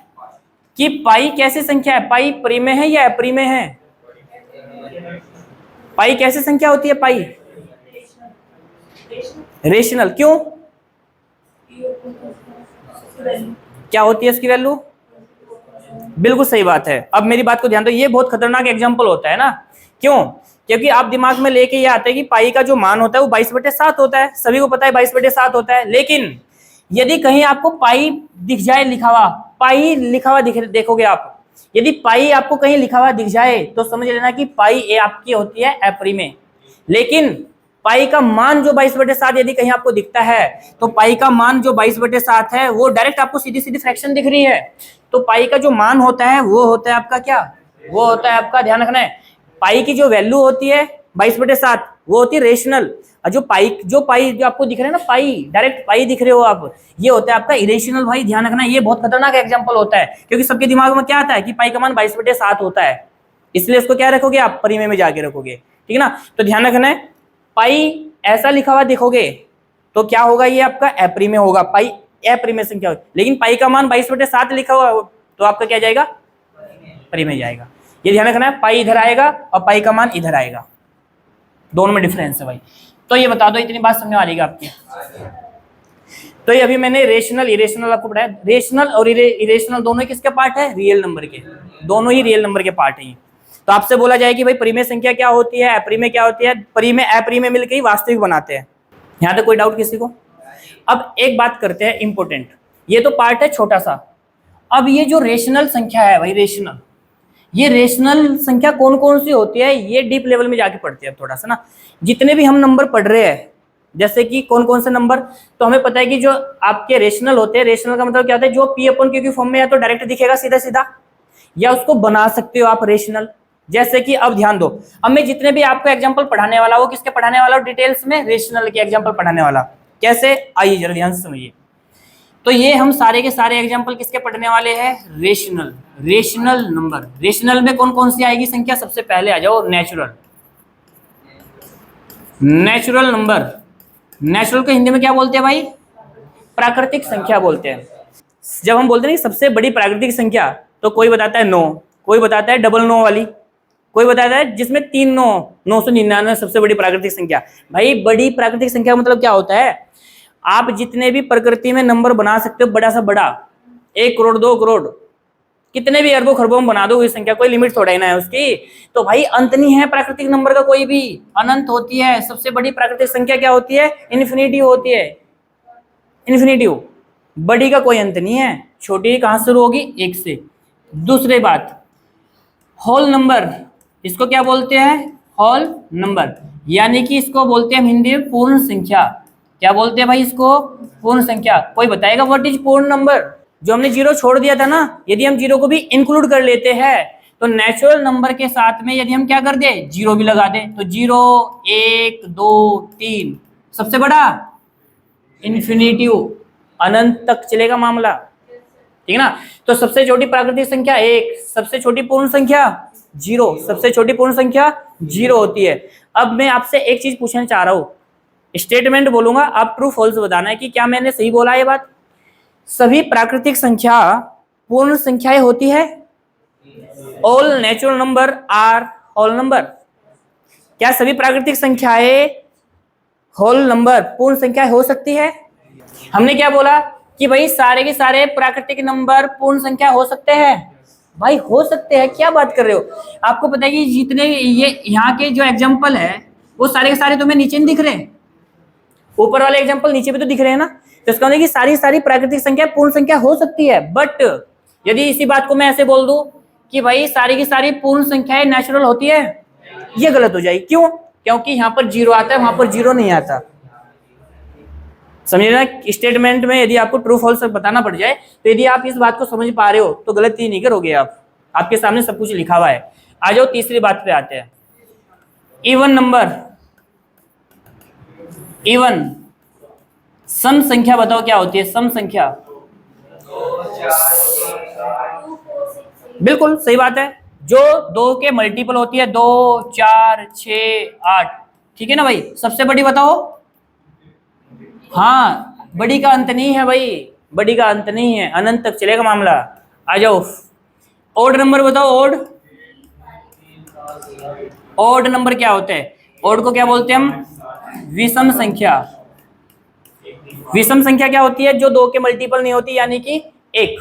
कि पाई कैसी संख्या है, पाई परिमेय है या अपरिमेय है, पाई कैसी संख्या होती है, पाई रेशनल, क्यों, क्या होती है इसकी वैल्यू, बिल्कुल सही बात है। अब मेरी बात को ध्यान दो, ये बहुत खतरनाक एग्जांपल होता है ना, क्यों, क्योंकि आप दिमाग में लेके ये आते हैं कि पाई का जो मान होता है वो 22/7 होता है, सभी को पता है 22/7 होता है, लेकिन यदि कहीं आपको पाई दिख जाए लिखा हुआ, पाई लिखा हुआ देखोगे आप, यदि पाई आपको कहीं लिखा हुआ दिख जाए तो समझ लेना कि पाई ए आपकी होती है अपरिमेय। लेकिन पाई का मान जो 22/7 यदि कहीं आपको दिखता है, तो पाई का मान जो 22/7 है वो डायरेक्ट आपको सीधी सीधी फ्रैक्शन दिख रही है, तो पाई का जो मान होता है वो होता है आपका क्या, वो होता है आपका, ध्यान रखना है, पाई की जो वैल्यू होती है 22/7 वो होती है रेशनल, और जो पाई जो आपको दिख रहा है ना, पाई डायरेक्ट पाई दिख रहे हो आप, ये होता है आपका इरेशनल। भाई ध्यान रखना, ये बहुत खतरनाक एग्जांपल होता है, क्योंकि सबके दिमाग में क्या आता है कि पाई का मान 22/7 होता है, इसलिए उसको क्या रखोगे आप, परिमेय में जाके रखोगे, ठीक है ना। तो ध्यान रखना है, पाई ऐसा लिखा हुआ देखोगे तो क्या होगा, ये आपका अपरिमेय होगा, पाई अपरिमेय संख्या होगी। लेकिन पाई का मान 22/7 लिखा हुआ तो आपका क्या जाएगा, परिमेय जाएगा। ये ध्यान रखना है, पाई इधर आएगा और पाई का मान इधर आएगा, दोनों में डिफरेंस है भाई। तो ये बता दो, इतनी बात समझ में आ रही है आपकी। तो ये अभी मैंने रेशनल इरेशनल आपको बताया, रेशनल और इरेशनल दोनों किसके पार्ट है, रियल नंबर के, दोनों ही रियल नंबर के पार्ट हैं। तो आपसे बोला जाए कि भाई परिमेय संख्या क्या होती है, अपरिमेय क्या होती है, परिमेय अपरिमेय मिलकर ही वास्तविक बनाते हैं। यहाँ तक कोई डाउट किसी को। अब एक बात करते हैं इंपॉर्टेंट, ये तो पार्ट है छोटा सा। अब ये जो रेशनल संख्या है भाई, रेशनल, ये रेशनल संख्या कौन कौन सी होती है, ये डीप लेवल में जाके पढ़ते हैं थोड़ा सा ना। जितने भी हम नंबर पढ़ रहे हैं, जैसे कि कौन कौन से नंबर, तो हमें पता है कि जो आपके रेशनल होते हैं, रेशनल का मतलब क्या होता है, जो P/Q की फॉर्म में या तो डायरेक्ट दिखेगा सीधा सीधा, या उसको बना सकते हो आप रेशनल। जैसे कि अब ध्यान दो, अब मैं जितने भी आपको एग्जांपल पढ़ाने वाला हूँ, किसके पढ़ाने वाला हूँ, डिटेल्स में रेशनल के एग्जांपल पढ़ाने वाला। कैसे, आइए जरा ध्यान से समझिए। तो ये हम सारे के सारे एग्जांपल किसके पढ़ने वाले हैं, रेशनल, रेशनल नंबर। रेशनल में कौन कौन सी आएगी संख्या, सबसे पहले आ जाओ नेचुरल, नेचुरल नंबर। नेचुरल को हिंदी में क्या बोलते हैं भाई, प्राकृतिक संख्या बोलते हैं। जब हम बोलते हैं कि सबसे बड़ी प्राकृतिक संख्या, तो कोई बताता है 9, कोई बताता है 999 वाली, कोई बताता है जिसमें 3 9, 999 सबसे बड़ी प्राकृतिक संख्या। भाई बड़ी प्राकृतिक संख्या मतलब क्या होता है, आप जितने भी प्रकृति में नंबर बना सकते हो, बड़ा सा बड़ा, 1 करोड़ 2 करोड़, कितने भी अरबों खरबों में बना दो, इस संख्या कोई लिमिट थोड़ा ही ना है उसकी। तो भाई अंत नहीं है प्राकृतिक नंबर का, कोई भी अनंत होती है। सबसे बड़ी प्राकृतिक संख्या क्या होती है, इन्फिनिटिव होती है, इन्फिनिटिव। बड़ी का कोई अंत नहीं है, छोटी कहां शुरू होगी, 1 से। दूसरी बात, होल नंबर, इसको क्या बोलते हैं, होल नंबर, यानी कि इसको बोलते हैं हिंदी में पूर्ण संख्या। क्या बोलते हैं भाई इसको, पूर्ण संख्या। कोई बताएगा व्हाट इज पूर्ण नंबर। जो हमने 0 छोड़ दिया था ना, यदि हम 0 को भी इंक्लूड कर लेते हैं, तो नेचुरल नंबर के साथ में यदि हम क्या कर दे, 0 भी लगा दें, तो 0 1 2 3, सबसे बड़ा इन्फिनिटिव, अनंत तक चलेगा मामला, ठीक है ना। तो सबसे छोटी प्राकृतिक संख्या 1, सबसे छोटी पूर्ण संख्या 0, सबसे छोटी पूर्ण संख्या 0 होती है। अब मैं आपसे एक चीज पूछना चाह रहा हूं, स्टेटमेंट बोलूंगा, आप ट्रू फॉल्स बताना है कि क्या मैंने सही बोला ये बात। सभी प्राकृतिक संख्या पूर्ण संख्याएं होती है, all natural number are whole number. क्या सभी प्राकृतिक संख्याएं होल नंबर, पूर्ण संख्या हो सकती है। हमने क्या बोला कि भाई सारे के सारे प्राकृतिक नंबर पूर्ण संख्या हो सकते हैं, भाई हो सकते हैं, क्या बात कर रहे हो? आपको पता है कि जितने ये यहाँ के जो एग्जाम्पल है वो सारे के सारे तुम्हें नीचे नहीं दिख रहे, ऊपर वाले एग्जाम्पल नीचे भी तो दिख रहे हैं ना। तो इसका मतलब कि सारी सारी प्राकृतिक संख्या पूर्ण संख्या हो सकती है। बट यदि इसी बात को मैं ऐसे बोल दूं कि भाई सारी की सारी पूर्ण संख्याएं नेचुरल होती है, ये गलत हो जाएगी। क्यों? क्योंकि यहाँ पर जीरो आता है, वहां पर जीरो नहीं आता। समझे ना? स्टेटमेंट में यदि आपको ट्रू फॉल्स बताना पड़ जाए, तो यदि आप इस बात को समझ पा रहे हो तो गलती नहीं करोगे आप। आपके सामने सब कुछ लिखा हुआ है। आ जाओ तीसरी बात पे आते हैं, इवन नंबर। इवन सम संख्या बताओ क्या होती है? सम संख्या, बिल्कुल सही बात है, जो दो के मल्टीपल होती है, 2 4 6 8, ठीक है ना भाई। सबसे बड़ी बताओ। हाँ, बड़ी का अंत नहीं है भाई, बड़ी का अंत नहीं है, अनंत तक चलेगा मामला। आ जाओ ओड नंबर बताओ। ओड नंबर क्या होते हैं? ओड को क्या बोलते हैं हम? विषम संख्या। विषम संख्या क्या होती है? जो दो के मल्टीपल नहीं होती, यानी कि एक।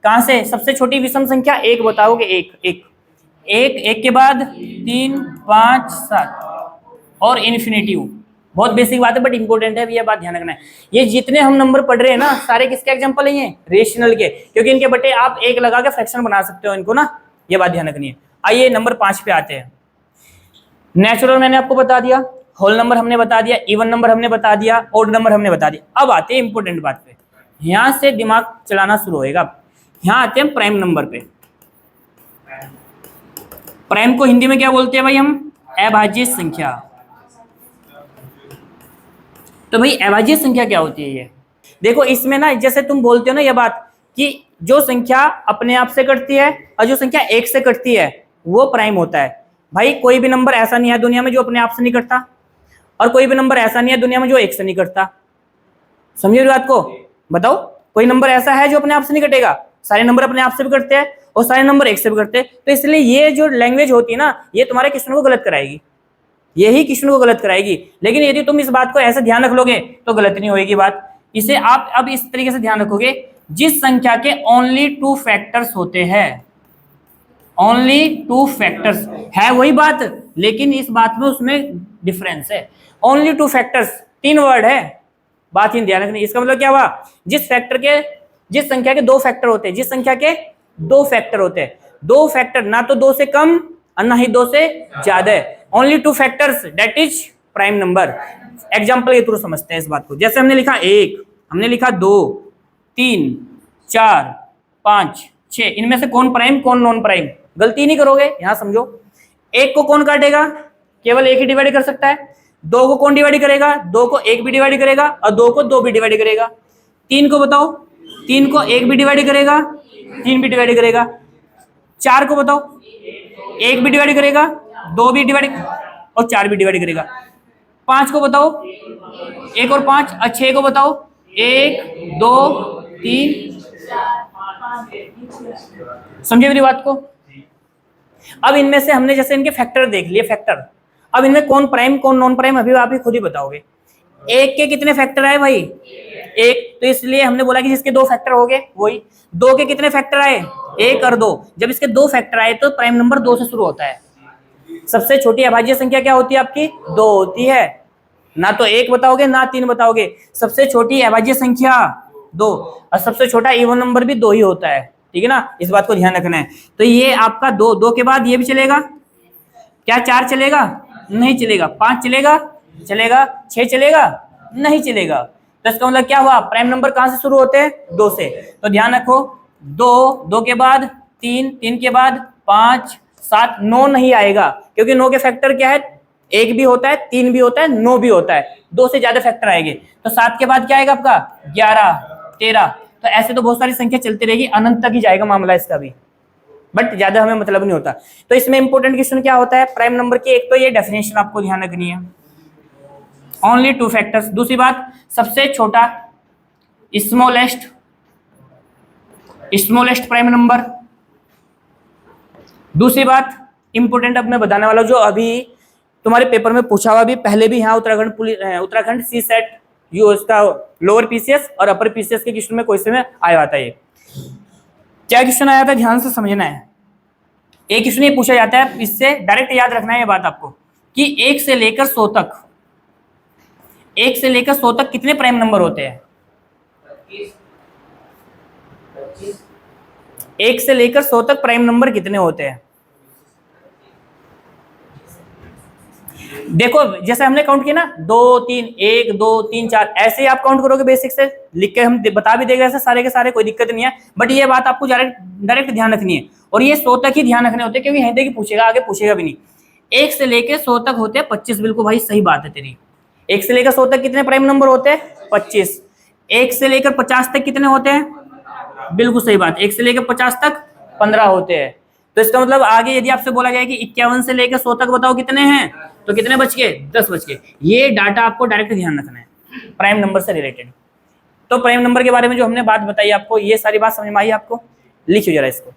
कहां से सबसे छोटी विषम संख्या? एक बताओगे? एक के बाद 3 5 7 और इन्फिनिटिव। बहुत बेसिक बात है बट इंपॉर्टेंट है, ये बात ध्यान रखना है। ये जितने हम नंबर पढ़ रहे हैं ना, सारे किसके एग्जांपल है? ये रेशनल के, क्योंकि इनके बटे आप एक लगा के फ्रैक्शन बना सकते हो इनको ना, ये बात ध्यान रखनी है। आइए नंबर 5 पे आते हैं। नेचुरल मैंने आपको बता दिया, होल नंबर हमने बता दिया, इवन नंबर हमने बता दिया, ओड नंबर हमने बता दिया। अब आते हैं इंपॉर्टेंट बात पे, यहां से दिमाग चलाना शुरू होएगा। यहां आते हैं प्राइम नंबर पे। प्राइम को हिंदी में क्या बोलते हैं भाई हम? अभाज्य संख्या। तो भाई अभाज्य संख्या क्या होती है? ये देखो, इसमें ना जैसे तुम बोलते हो ना ये बात कि जो संख्या अपने आप से कटती है और जो संख्या एक से कटती है वो प्राइम होता है। भाई कोई भी नंबर ऐसा नहीं है दुनिया में जो अपने आप से नहीं कटता, और कोई भी नंबर ऐसा नहीं है दुनिया में जो एक से नहीं कटता। समझिए बात को, बताओ कोई नंबर ऐसा है जो अपने आप से नहीं कटेगा? सारे नंबर अपने आप से भी कटते हैं और सारे नंबर एक से भी कटते हैं। तो इसलिए ये जो लैंग्वेज होती है ना, ये तुम्हारे क्वेश्चन को गलत कराएगी, यही क्वेश्चन को गलत कराएगी। लेकिन यदि तुम इस बात को ऐसे ध्यान रख लोगे तो गलत नहीं होगी बात। इसे आप अब इस तरीके से ध्यान रखोगे, जिस संख्या के ओनली 2 फैक्टर्स होते हैं, ओनली 2 फैक्टर्स है वही बात, लेकिन इस बात में उसमें डिफरेंस है। ओनली 2 फैक्टर्स 3 वर्ड है, बात ही ध्यान रखनी। इसका मतलब क्या हुआ? जिस संख्या के 2 फैक्टर होते हैं, जिस संख्या के 2 फैक्टर होते हैं, 2 फैक्टर ना तो 2 से कम और ना ही 2 से ज्यादा है, only 2 factors, that is prime number. Example के थ्रू समझते हैं इस बात को। जैसे हमने लिखा 1, हमने लिखा 2 3 4 5 6, इनमें से कौन प्राइम कौन नॉन प्राइम? गलती नहीं करोगे, यहां समझो। 1 को कौन काटेगा? केवल 1 ही डिवाइड कर सकता है। 2 को कौन डिवाइड करेगा? 2 को 1 भी डिवाइड करेगा और 2 को 2 भी डिवाइड करेगा। 3 को बताओ, 3 को 1 भी डिवाइड करेगा, 3 भी डिवाइड करेगा। 4 को बताओ, 1 भी डिवाइड करेगा, 2 भी डिवाइड और 4 भी डिवाइड करेगा। 5 को बताओ, 1 और 5, और 6 को बताओ, 1 2 3। समझे मेरी बात को? अब इनमें से हमने जैसे इनके फैक्टर देख लिए, फैक्टर। अब इनमें कौन प्राइम कौन नॉन प्राइम अभी आप ही खुद ही बताओगे। 1 के कितने फैक्टर आए भाई? 1, तो इसलिए हमने बोला कि जिसके 2 फैक्टर हो गए वही। 2 के कितने फैक्टर आए? 1 और 2। जब इसके 2 फैक्टर आए तो प्राइम नंबर 2 से शुरू होता है। सबसे छोटी अभाज्य संख्या क्या होती है आपकी? 2 होती है। ना तो 1 बताओगे ना 3 बताओगे, सबसे छोटी अभाज्य संख्या 2, और सबसे छोटा इवन नंबर भी 2 ही होता है। ठीक है ना, इस बात को ध्यान रखना है। तो ये आपका 2 के बाद ये भी चलेगा क्या? 4 चलेगा? नहीं चलेगा। 5 चलेगा? चलेगा। 6 चलेगा? नहीं चलेगा। तो इसका मतलब क्या हुआ? प्राइम नंबर कहां से शुरू होते हैं? 2 से। तो ध्यान रखो, 2 के बाद 3 के बाद 5 7, 9 नहीं आएगा, क्योंकि 9 के फैक्टर क्या है? 1 भी होता है, 3 भी होता है, 9 भी होता है, 2 से ज्यादा फैक्टर आएंगे। तो 7 के बाद क्या आएगा आपका? 11 13। तो ऐसे तो बहुत सारी संख्या चलती रहेगी, अनंत तक ही जाएगा मामला इसका भी, बट ज्यादा हमें मतलब नहीं होता। तो इसमें इंपॉर्टेंट क्वेश्चन क्या होता है प्राइम नंबर की? एक तो ये डेफिनेशन आपको ध्यान रखनी है, ओनली 2 फैक्टर्स। दूसरी बात, सबसे छोटा, स्मॉलेस्ट प्राइम नंबर। दूसरी बात इंपॉर्टेंट अब मैं बताने वाला हूं, जो अभी तुम्हारे पेपर में पूछा हुआ, भी पहले भी यहाँ उत्तराखंड सी सेट यू उसका लोअर पीसीएस और अपर पीसीएस के क्वेश्चन में क्वेश्चन में आया था। ये क्या क्वेश्चन आया था, ध्यान से समझना है। एक क्वेश्चन ये पूछा जाता है, इससे डायरेक्ट याद रखना है ये बात आपको, कि 1 से लेकर 100 तक, 1 से लेकर 100 तक कितने प्राइम नंबर होते हैं? 1 से लेकर 100 तक प्राइम नंबर कितने होते हैं? देखो जैसे हमने काउंट किया ना, 2 3 1 2 3 4, ऐसे ही आप काउंट करोगे बेसिक से, लिख के हम बता भी देंगे ऐसे सारे के सारे, कोई दिक्कत नहीं है। बट ये बात आपको डायरेक्ट ध्यान रखनी है, और ये 100 तक ही ध्यान रखने होते हैं, क्योंकि हिंदी की पूछेगा, आगे पूछेगा भी नहीं। 1 से लेकर 100 तक होते हैं 25, बिल्कुल भाई सही बात है तेरी। 1 से लेकर 100 तक कितने प्राइम नंबर होते हैं? 25। 1 से लेकर 50 तक कितने होते हैं? बिल्कुल सही बात, 1 से लेकर 50 तक 15 होते हैं। तो इसका मतलब आगे यदि आपसे बोला जाए कि 51 से लेकर 100 तक बताओ कितने हैं, तो कितने बच गए? 10 बच गए। ये डाटा आपको डायरेक्ट ध्यान रखना है प्राइम नंबर से रिलेटेड। तो प्राइम नंबर के बारे में जो हमने बात बताई आपको, ये सारी बात समझ में आई आपको? लिखिए जरा इसको।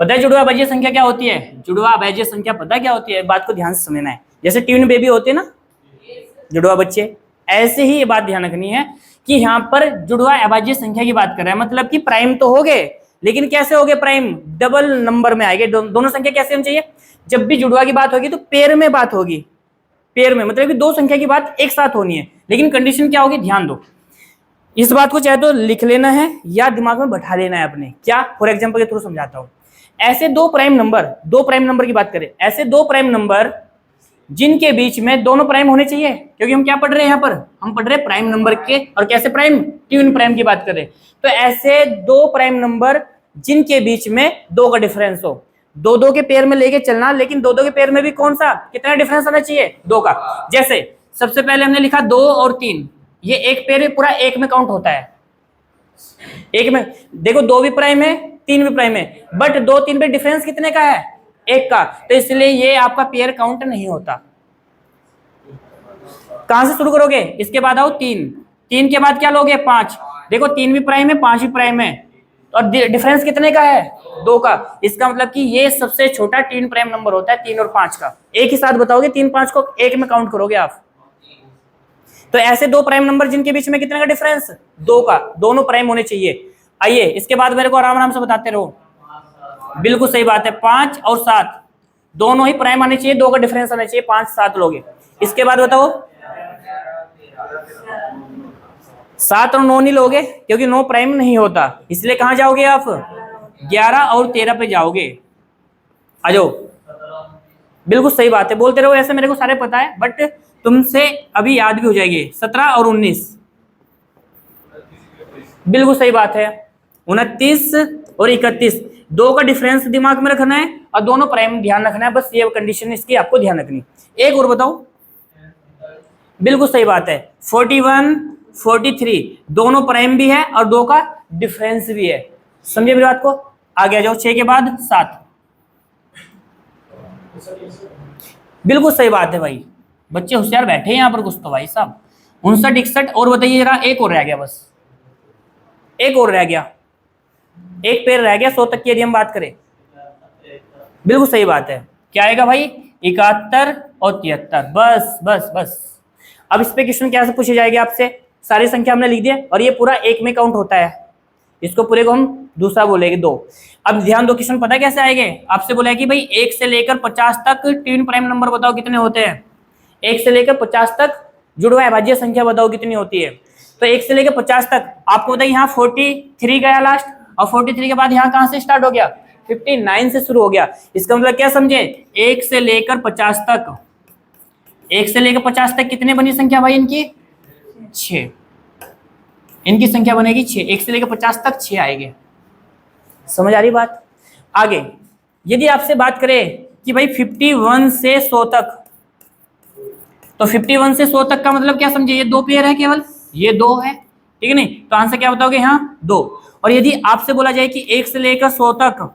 पता है जुड़वा अभाज्य संख्या क्या होती है? जुड़वा अभाज्य संख्या पता है क्या होती है? बात को ध्यान से समझना है। जैसे ट्विन बेबी होते हैं ना, जुड़वा बच्चे, ऐसे ही ये बात ध्यान रखनी है कि यहाँ पर जुड़वा अभाज्य संख्या की बात कर रहा है, मतलब कि प्राइम तो हो गए, लेकिन कैसे हो गए प्राइम? डबल नंबर में आएंगे। दोनों संख्या कैसे होनी चाहिए? जब भी जुड़वा की बात होगी तो पेयर में बात होगी, पेयर में, मतलब कि दो संख्या की बात एक साथ होनी है। लेकिन कंडीशन क्या होगी, ध्यान दो इस बात को, चाहे तो लिख लेना है या दिमाग में बैठा लेना है अपने। क्या? फॉर एग्जांपल के थ्रू समझाता हूं। ऐसे दो प्राइम नंबर की बात करें, ऐसे दो प्राइम नंबर जिनके बीच में दोनों प्राइम होने चाहिए, क्योंकि हम क्या पढ़ रहे हैं यहाँ पर? हम पढ़ रहे हैं प्राइम नंबर के, और कैसे प्राइम? ट्विन प्राइम की बात करें तो ऐसे दो प्राइम नंबर जिनके बीच में 2 का डिफरेंस हो, 2 के पेयर में लेके चलना, लेकिन 2 के पेयर में भी कौन सा, कितना डिफरेंस आना चाहिए? 2 का। जैसे सबसे पहले हमने लिखा 2 और 3, ये एक पेयर पूरा एक में काउंट होता है, एक में। देखो 2 भी प्राइम है, 3 भी प्राइम है, बट 2 3 पे डिफरेंस कितने का है? 1 का, तो इसलिए ये आपका पेयर काउंट नहीं होता। कहां से शुरू करोगे? इसके बाद आओ 3 के बाद क्या लोगे? 5। देखो 3 भी प्राइम है, 5 भी प्राइम है, और डिफरेंस कितने का है? 2 का। इसका मतलब कि ये सबसे छोटा ट्विन प्राइम नंबर होता है 3 और 5 का। एक ही साथ बताओगे 3 5 को, एक में काउंट करोगे आप। तो ऐसे दो प्राइम नंबर जिनके बीच में कितने का डिफरेंस? 2 का, दोनों प्राइम होने चाहिए। आइए इसके बाद मेरे को आराम आराम से बताते रहो। बिल्कुल सही बात है, 5 और 7 दोनों ही प्राइम आने चाहिए, 2 का डिफरेंस आना चाहिए, 5 7 लोगे। इसके बाद बताओ 7 और 9 नहीं लोगे, क्योंकि 9 प्राइम नहीं होता, इसलिए कहां जाओगे आप? 11 और 13 पे जाओगे। आ जाओ। बिल्कुल सही बात है, बोलते रहो ऐसे, मेरे को सारे पता है, बट तुमसे अभी याद भी हो जाएगी। 17 और 19, बिल्कुल सही बात है। 29 और 31, 2 का डिफरेंस दिमाग में रखना है, और दोनों प्राइम ध्यान रखना है, बस ये कंडीशन इसकी आपको ध्यान रखनी। एक और बताओ। बिल्कुल सही बात है, 41 43, दोनों प्राइम भी है और 2 का डिफरेंस भी है। समझे मेरी बात को? आगे आ जाओ। 6 के बाद 7, बिल्कुल सही बात है भाई, बच्चे होशियार बैठे हैं यहाँ पर कुछ तो भाई साहब। 59 61, और बताइए जरा, एक और रह गया, बस एक और रह गया, एक पेयर रह गया 100 तक की यदि हम बात करें। बिल्कुल सही बात है, क्या आएगा भाई? 71 और 73, बस बस बस। अब इस पे क्वेश्चन क्या से पूछे जाएंगे आपसे? सारी संख्या हमने लिख दी है, और ये पूरा एक में काउंट होता है, इसको पूरे को हम दूसरा बोलेंगे 2। अब ध्यान दो, क्वेश्चन पता कैसे आएंगे? आपसे बोला है कि भाई 1 से लेकर 50 तक ट्विन प्राइम नंबर बताओ कितने होते हैं। 1 से लेकर 50 तक जुड़वा अभाज्य संख्या बताओ कितनी होती है। तो 1 से लेकर 50 तक आपको बताइए, यहाँ 43 गया लास्ट, और 43 के बाद यहाँ कहां से स्टार्ट हो गया? 59 से शुरू हो गया। इसका मतलब क्या समझे? 1 से लेकर 50 तक, 1 से लेकर 50 तक कितने बनी संख्या भाई इनकी? 6, इनकी संख्या बनेगी 6। 1 से लेकर 50 तक 6 आएंगे। समझ आ रही बात? आगे यदि आपसे बात करें कि भाई 51 से 100 तक, तो 51 से 100 तक का मतलब क्या समझे? ये 2 पेयर है केवल, ये 2 है, ठीक है नहीं? तो आंसर क्या बताओगे? यहाँ 2। और यदि आपसे बोला जाए कि 1 से लेकर 100 तक,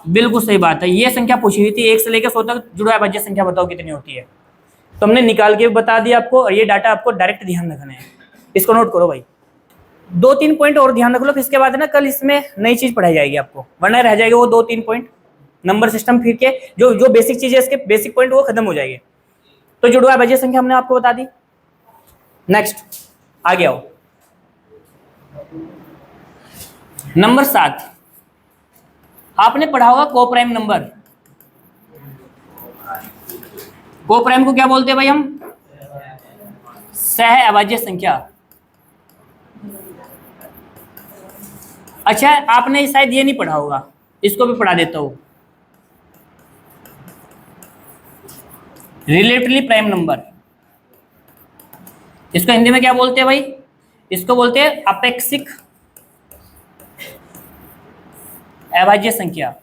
बिल्कुल सही बात है, ये संख्या पूछी हुई थी, 1 से लेकर 100 तक जुड़वा अभाज्य संख्या बताओ कितनी होती है। तो हमने निकाल के बता दिया आपको, और ये डाटा आपको डायरेक्ट ध्यान रखना है, इसको नोट करो भाई। 2-3 पॉइंट और ध्यान रख लो, फिर इसके बाद ना कल इसमें नई चीज पढ़ाई जाएगी आपको, वरना रह जाएगा वो 2-3 पॉइंट। नंबर सिस्टम फिर के जो बेसिक चीज है, इसके बेसिक पॉइंट वो खत्म हो जाएंगे। तो जुड़वा अभाज्य संख्या हमने आपको बता दी। नेक्स्ट आगे आओ, नंबर 7। आपने पढ़ा होगा को प्राइम नंबर। को प्राइम को क्या बोलते हैं भाई हम? सह अभाज्य संख्या। अच्छा, आपने शायद ये नहीं पढ़ा होगा, इसको भी पढ़ा देता हूं। रिलेटिवली प्राइम नंबर, इसको हिंदी में क्या बोलते हैं भाई? इसको बोलते हैं अपेक्षिक अभाज्य संख्या।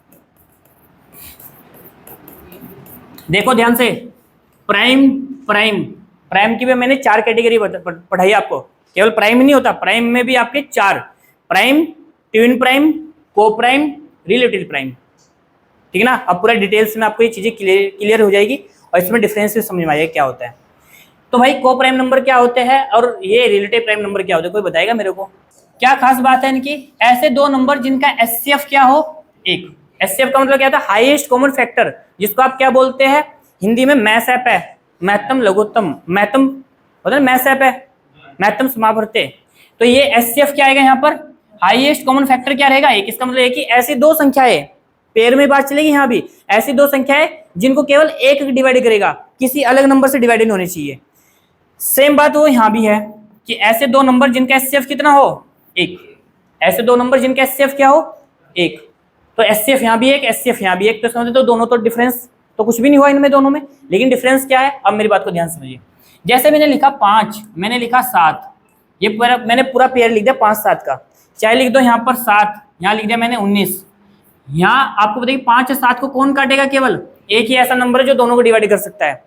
देखो ध्यान से, प्राइम प्राइम प्राइम की भी मैंने 4 कैटेगरी पढ़ाई आपको। केवल प्राइम नहीं होता, प्राइम में भी आपके 4, प्राइम, ट्विन प्राइम, को प्राइम, रिलेटिव प्राइम। ठीक है ना? अब पूरा डिटेल्स में आपको ये चीजें क्लियर हो जाएगी और इसमें डिफरेंस भी समझ में आएगा क्या होता है। तो भाई को प्राइम नंबर क्या होते हैं और ये रिलेटिव प्राइम नंबर क्या होते हैं, कोई बताएगा मेरे को? क्या खास बात है इनकी? ऐसे दो नंबर जिनका एचसीएफ क्या हो? एक। एचसीएफ का मतलब क्या था? हाईएस्ट कॉमन फैक्टर, जिसको आप क्या बोलते हैं हिंदी में? मैसएप है, महत्तम लघुत्तम। महत्तम मतलब मैसएप है, महत्तम समावर्ते। तो ये एचसीएफ क्या आएगा यहाँ पर? हाईएस्ट कॉमन फैक्टर क्या रहेगा? एक। इसका मतलब है कि ऐसी दो संख्याएं, पेयर में बात चलेगी यहाँ भी, ऐसी दो संख्याएं जिनको केवल एक डिवाइड करेगा, किसी अलग नंबर से डिवाइड नहीं होनी चाहिए। सेम बात वो यहाँ भी है कि ऐसे दो नंबर जिनका एचसीएफ कितना हो? एक। ऐसे दो नंबर जिनका एचसीएफ क्या हो? एक। तो एचसीएफ यहाँ भी एक, एचसीएफ यहाँ भी एक। तो समझते तो दोनों तो डिफरेंस तो कुछ भी नहीं हुआ इनमें दोनों में, लेकिन डिफरेंस क्या है? अब मेरी बात को ध्यान समझिए। जैसे मैंने लिखा 5, मैंने लिखा 7, ये पूरा मैंने पूरा पेयर लिख दिया 5 7 का। चाहे लिख दो यहाँ पर 7, यहाँ लिख दिया मैंने 19। यहाँ आपको बताइए 5 और 7 को कौन काटेगा? केवल एक ही ऐसा नंबर है जो दोनों को डिवाइड कर सकता है।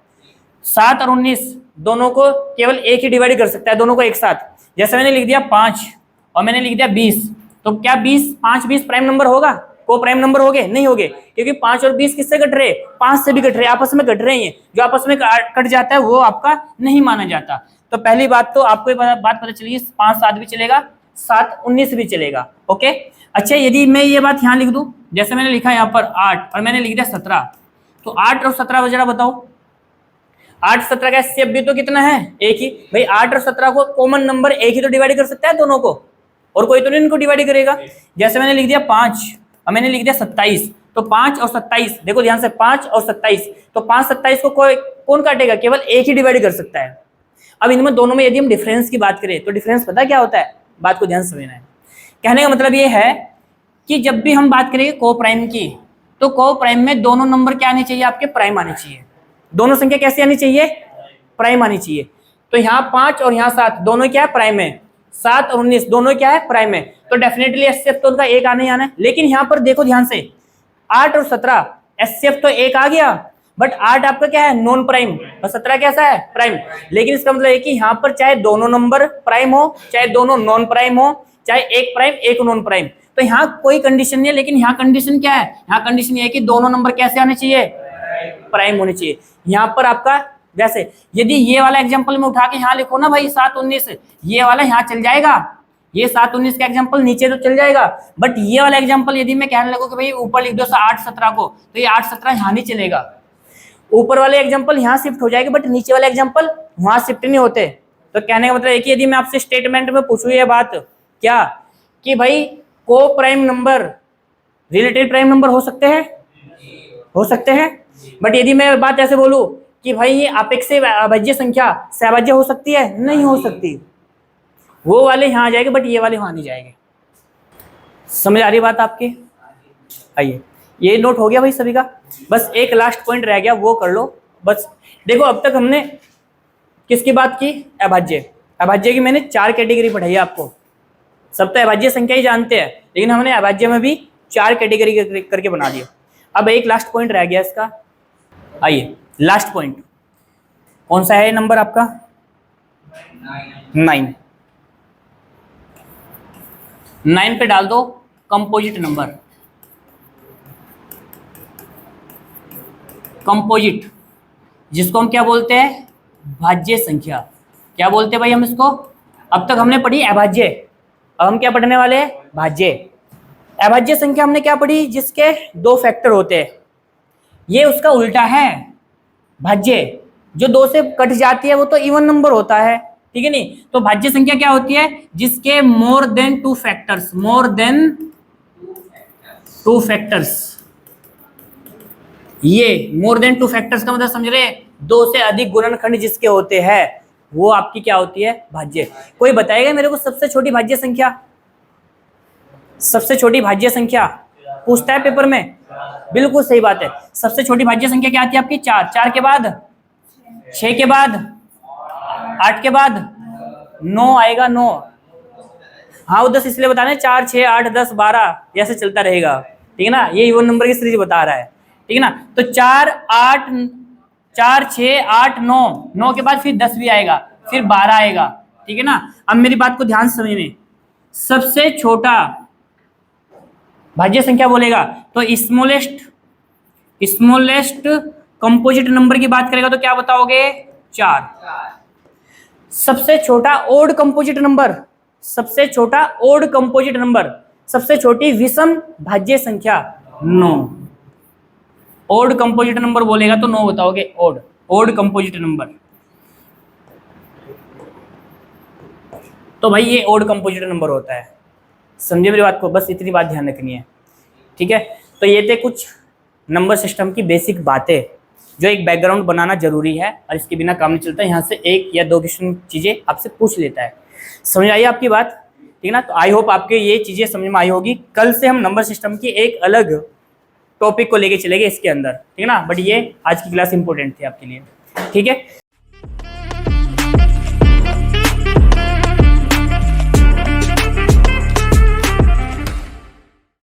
7 और 19 दोनों को केवल एक ही डिवाइड कर सकता है, दोनों को एक साथ। जैसे मैंने लिख दिया 5 और मैंने लिख दिया 20, तो क्या 20 5 20 प्राइम नंबर होगा? को प्राइम नंबर होगे? नहीं होगे, क्योंकि 5 और 20 किससे कट रहे? 5 से भी कट रहे, आपस में कट रहे हैं। जो आपस में कट जाता है वो आपका नहीं माना जाता। तो पहली बात तो आपको बात पता चली, 5 7 भी चलेगा, 7 19 भी चलेगा। ओके। अच्छा, यदि मैं ये बात यहाँ लिख दूं, जैसे मैंने लिखा यहाँ पर 8 और मैंने लिख दिया 17, तो 8 और 17 जरा बताओ, 8 17 का एचसीएफ भी तो कितना है? एक ही। भाई 8 और 17 को कॉमन नंबर एक ही तो डिवाइड कर सकता है दोनों को, और कोई तो नहीं इनको डिवाइड करेगा। जैसे मैंने लिख दिया 5 और मैंने लिख दिया 27, तो 5 और 27, देखो ध्यान से, 5 और 27, तो 5 27 को कौन काटेगा? केवल एक ही डिवाइड कर सकता है। अब इनमें दोनों में यदि हम डिफरेंस की बात करें तो डिफरेंस पता क्या होता है? बात को ध्यान समझना है। कहने का मतलब ये है कि जब भी हम बात करेंगे को प्राइम की, तो को प्राइम में दोनों नंबर क्या आने चाहिए? आपके प्राइम आने चाहिए। दोनों संख्या कैसी आनी चाहिए? प्राइम आनी चाहिए। तो यहाँ 5 और यहाँ 7 दोनों क्या है? प्राइम है। 7 और 19 दोनों क्या है? प्राइम है। तो डेफिनेटली एचसीएफ तो उनका एक आने ही आना है। लेकिन यहाँ पर देखो ध्यान से, 8 और 17 एचसीएफ तो एक आ गया, बट 8 आपका क्या है? नॉन प्राइम, और 17 कैसा है? प्राइम। लेकिन इसका मतलब है कि यहाँ पर चाहे दोनों नंबर प्राइम हो, चाहे दोनों नॉन प्राइम हो, चाहे एक प्राइम एक नॉन प्राइम, तो यहाँ कोई कंडीशन नहीं है। लेकिन यहाँ कंडीशन क्या है? यहाँ कंडीशन ये है कि दोनों नंबर कैसे आने चाहिए? प्राइम होने चाहिए। यहाँ पर आपका जैसे यदि ये वाला एग्जांपल में उठा के यहाँ लिखो ना भाई 7 19, ये वाला यहाँ चल जाएगा, ये 7 19 का एग्जांपल नीचे तो चल जाएगा, बट ये वाला एग्जांपल यदि मैं कहने लगूं कि भाई ऊपर लिख दो 8 17 को, तो ये 8 17 यहाँ नहीं चलेगा। ऊपर वाले एग्जांपल यहाँ शिफ्ट हो जाएगा, बट नीचे वाले एग्जांपल वहां शिफ्ट नहीं होते। तो कहने का मतलब है कि यदि मैं आपसे स्टेटमेंट में पूछूं ये बात क्या कि भाई को prime number relative prime number हो सकते हैं? हो सकते हैं। बट यदि मैं बात ऐसे बोलूं कि भाई ये अपेक्षित अभाज्य संख्या सहभाज्य हो सकती है? नहीं हो सकती। वो वाले यहाँ आ जाएंगे, बट ये वाले वहां नहीं जाएंगे। समझ आ रही बात आपकी? आइए, ये नोट हो गया भाई सभी का। बस एक लास्ट पॉइंट रह गया, वो कर लो बस। देखो अब तक हमने किसकी बात की? अभाज्य। अभाज्य की मैंने 4 कैटेगरी पढ़ाई है आपको। सब तो अभाज्य संख्या ही जानते हैं, लेकिन हमने अभाज्य में भी 4 कैटेगरी करके बना दिया। अब एक लास्ट पॉइंट रह गया इसका। आइए, लास्ट पॉइंट कौन सा है? नंबर आपका 9। 9 पे डाल दो कंपोजिट नंबर। कंपोजिट, जिसको हम क्या बोलते हैं? भाज्य संख्या। क्या बोलते हैं भाई हम इसको? अब तक हमने पढ़ी अभाज्य, अब हम क्या पढ़ने वाले हैं? भाज्य। अभाज्य संख्या हमने क्या पढ़ी? जिसके 2 फैक्टर होते हैं। ये उसका उल्टा है भाज्य। जो 2 से कट जाती है वो तो इवन नंबर होता है, ठीक है नहीं? तो भाज्य संख्या क्या होती है? जिसके more than 2 factors, more than 2 factors, ये मोर देन 2 फैक्टर्स का मतलब समझ रहे हैं, 2 से अधिक गुणनखंड जिसके होते हैं वो आपकी क्या होती है, भाज्य। कोई बताएगा मेरे को सबसे छोटी भाज्य संख्या, सबसे छोटी भाज्य संख्या पूछता है पेपर में, बिल्कुल सही बात है। सबसे छोटी भाज्य संख्या क्या आती है आपकी, 4, 4 के बाद 6 के बाद 8 के बाद 9 आएगा, 9। हाँ वो 10 इसलिए बता रहे हैं, 4 6 8 10 12 ऐसे चलता रहेगा, ठीक है ना, ये इवन नंबर की सीरीज बता रहा है, ठीक है ना। तो 4 6 8 9, 9 के बाद फिर 10 भी आएगा, फिर 12 आएगा, ठीक है ना। अब मेरी बात को ध्यान से समझिए, सबसे छोटा भाज्य संख्या बोलेगा तो स्मॉलेस्ट कंपोजिट नंबर की बात करेगा तो क्या बताओगे, 4। सबसे छोटा ओड कंपोजिट नंबर, सबसे छोटा ओड कंपोजिट नंबर, सबसे छोटी विषम भाज्य संख्या 9। ओड कंपोजिट नंबर बोलेगा तो 9 बताओगे, ओड कंपोजिट नंबर। तो भाई ये ओड कंपोजिट नंबर होता है, समझे मेरी बात को, बस इतनी बात ध्यान रखनी है, ठीक है। तो ये थे कुछ नंबर सिस्टम की बेसिक बातें जो एक बैकग्राउंड बनाना जरूरी है और इसके बिना काम नहीं चलता। यहाँ से 1 या 2 क्वेश्चन चीजें आपसे पूछ लेता है, समझ आई आपकी बात, ठीक है ना। तो आई होप आपके ये चीजें समझ में आई होगी। कल से हम नंबर सिस्टम की एक अलग टॉपिक को लेके चलेंगे इसके अंदर, ठीक है ना, बट ये आज की क्लास इंपॉर्टेंट थी आपके लिए, ठीक है।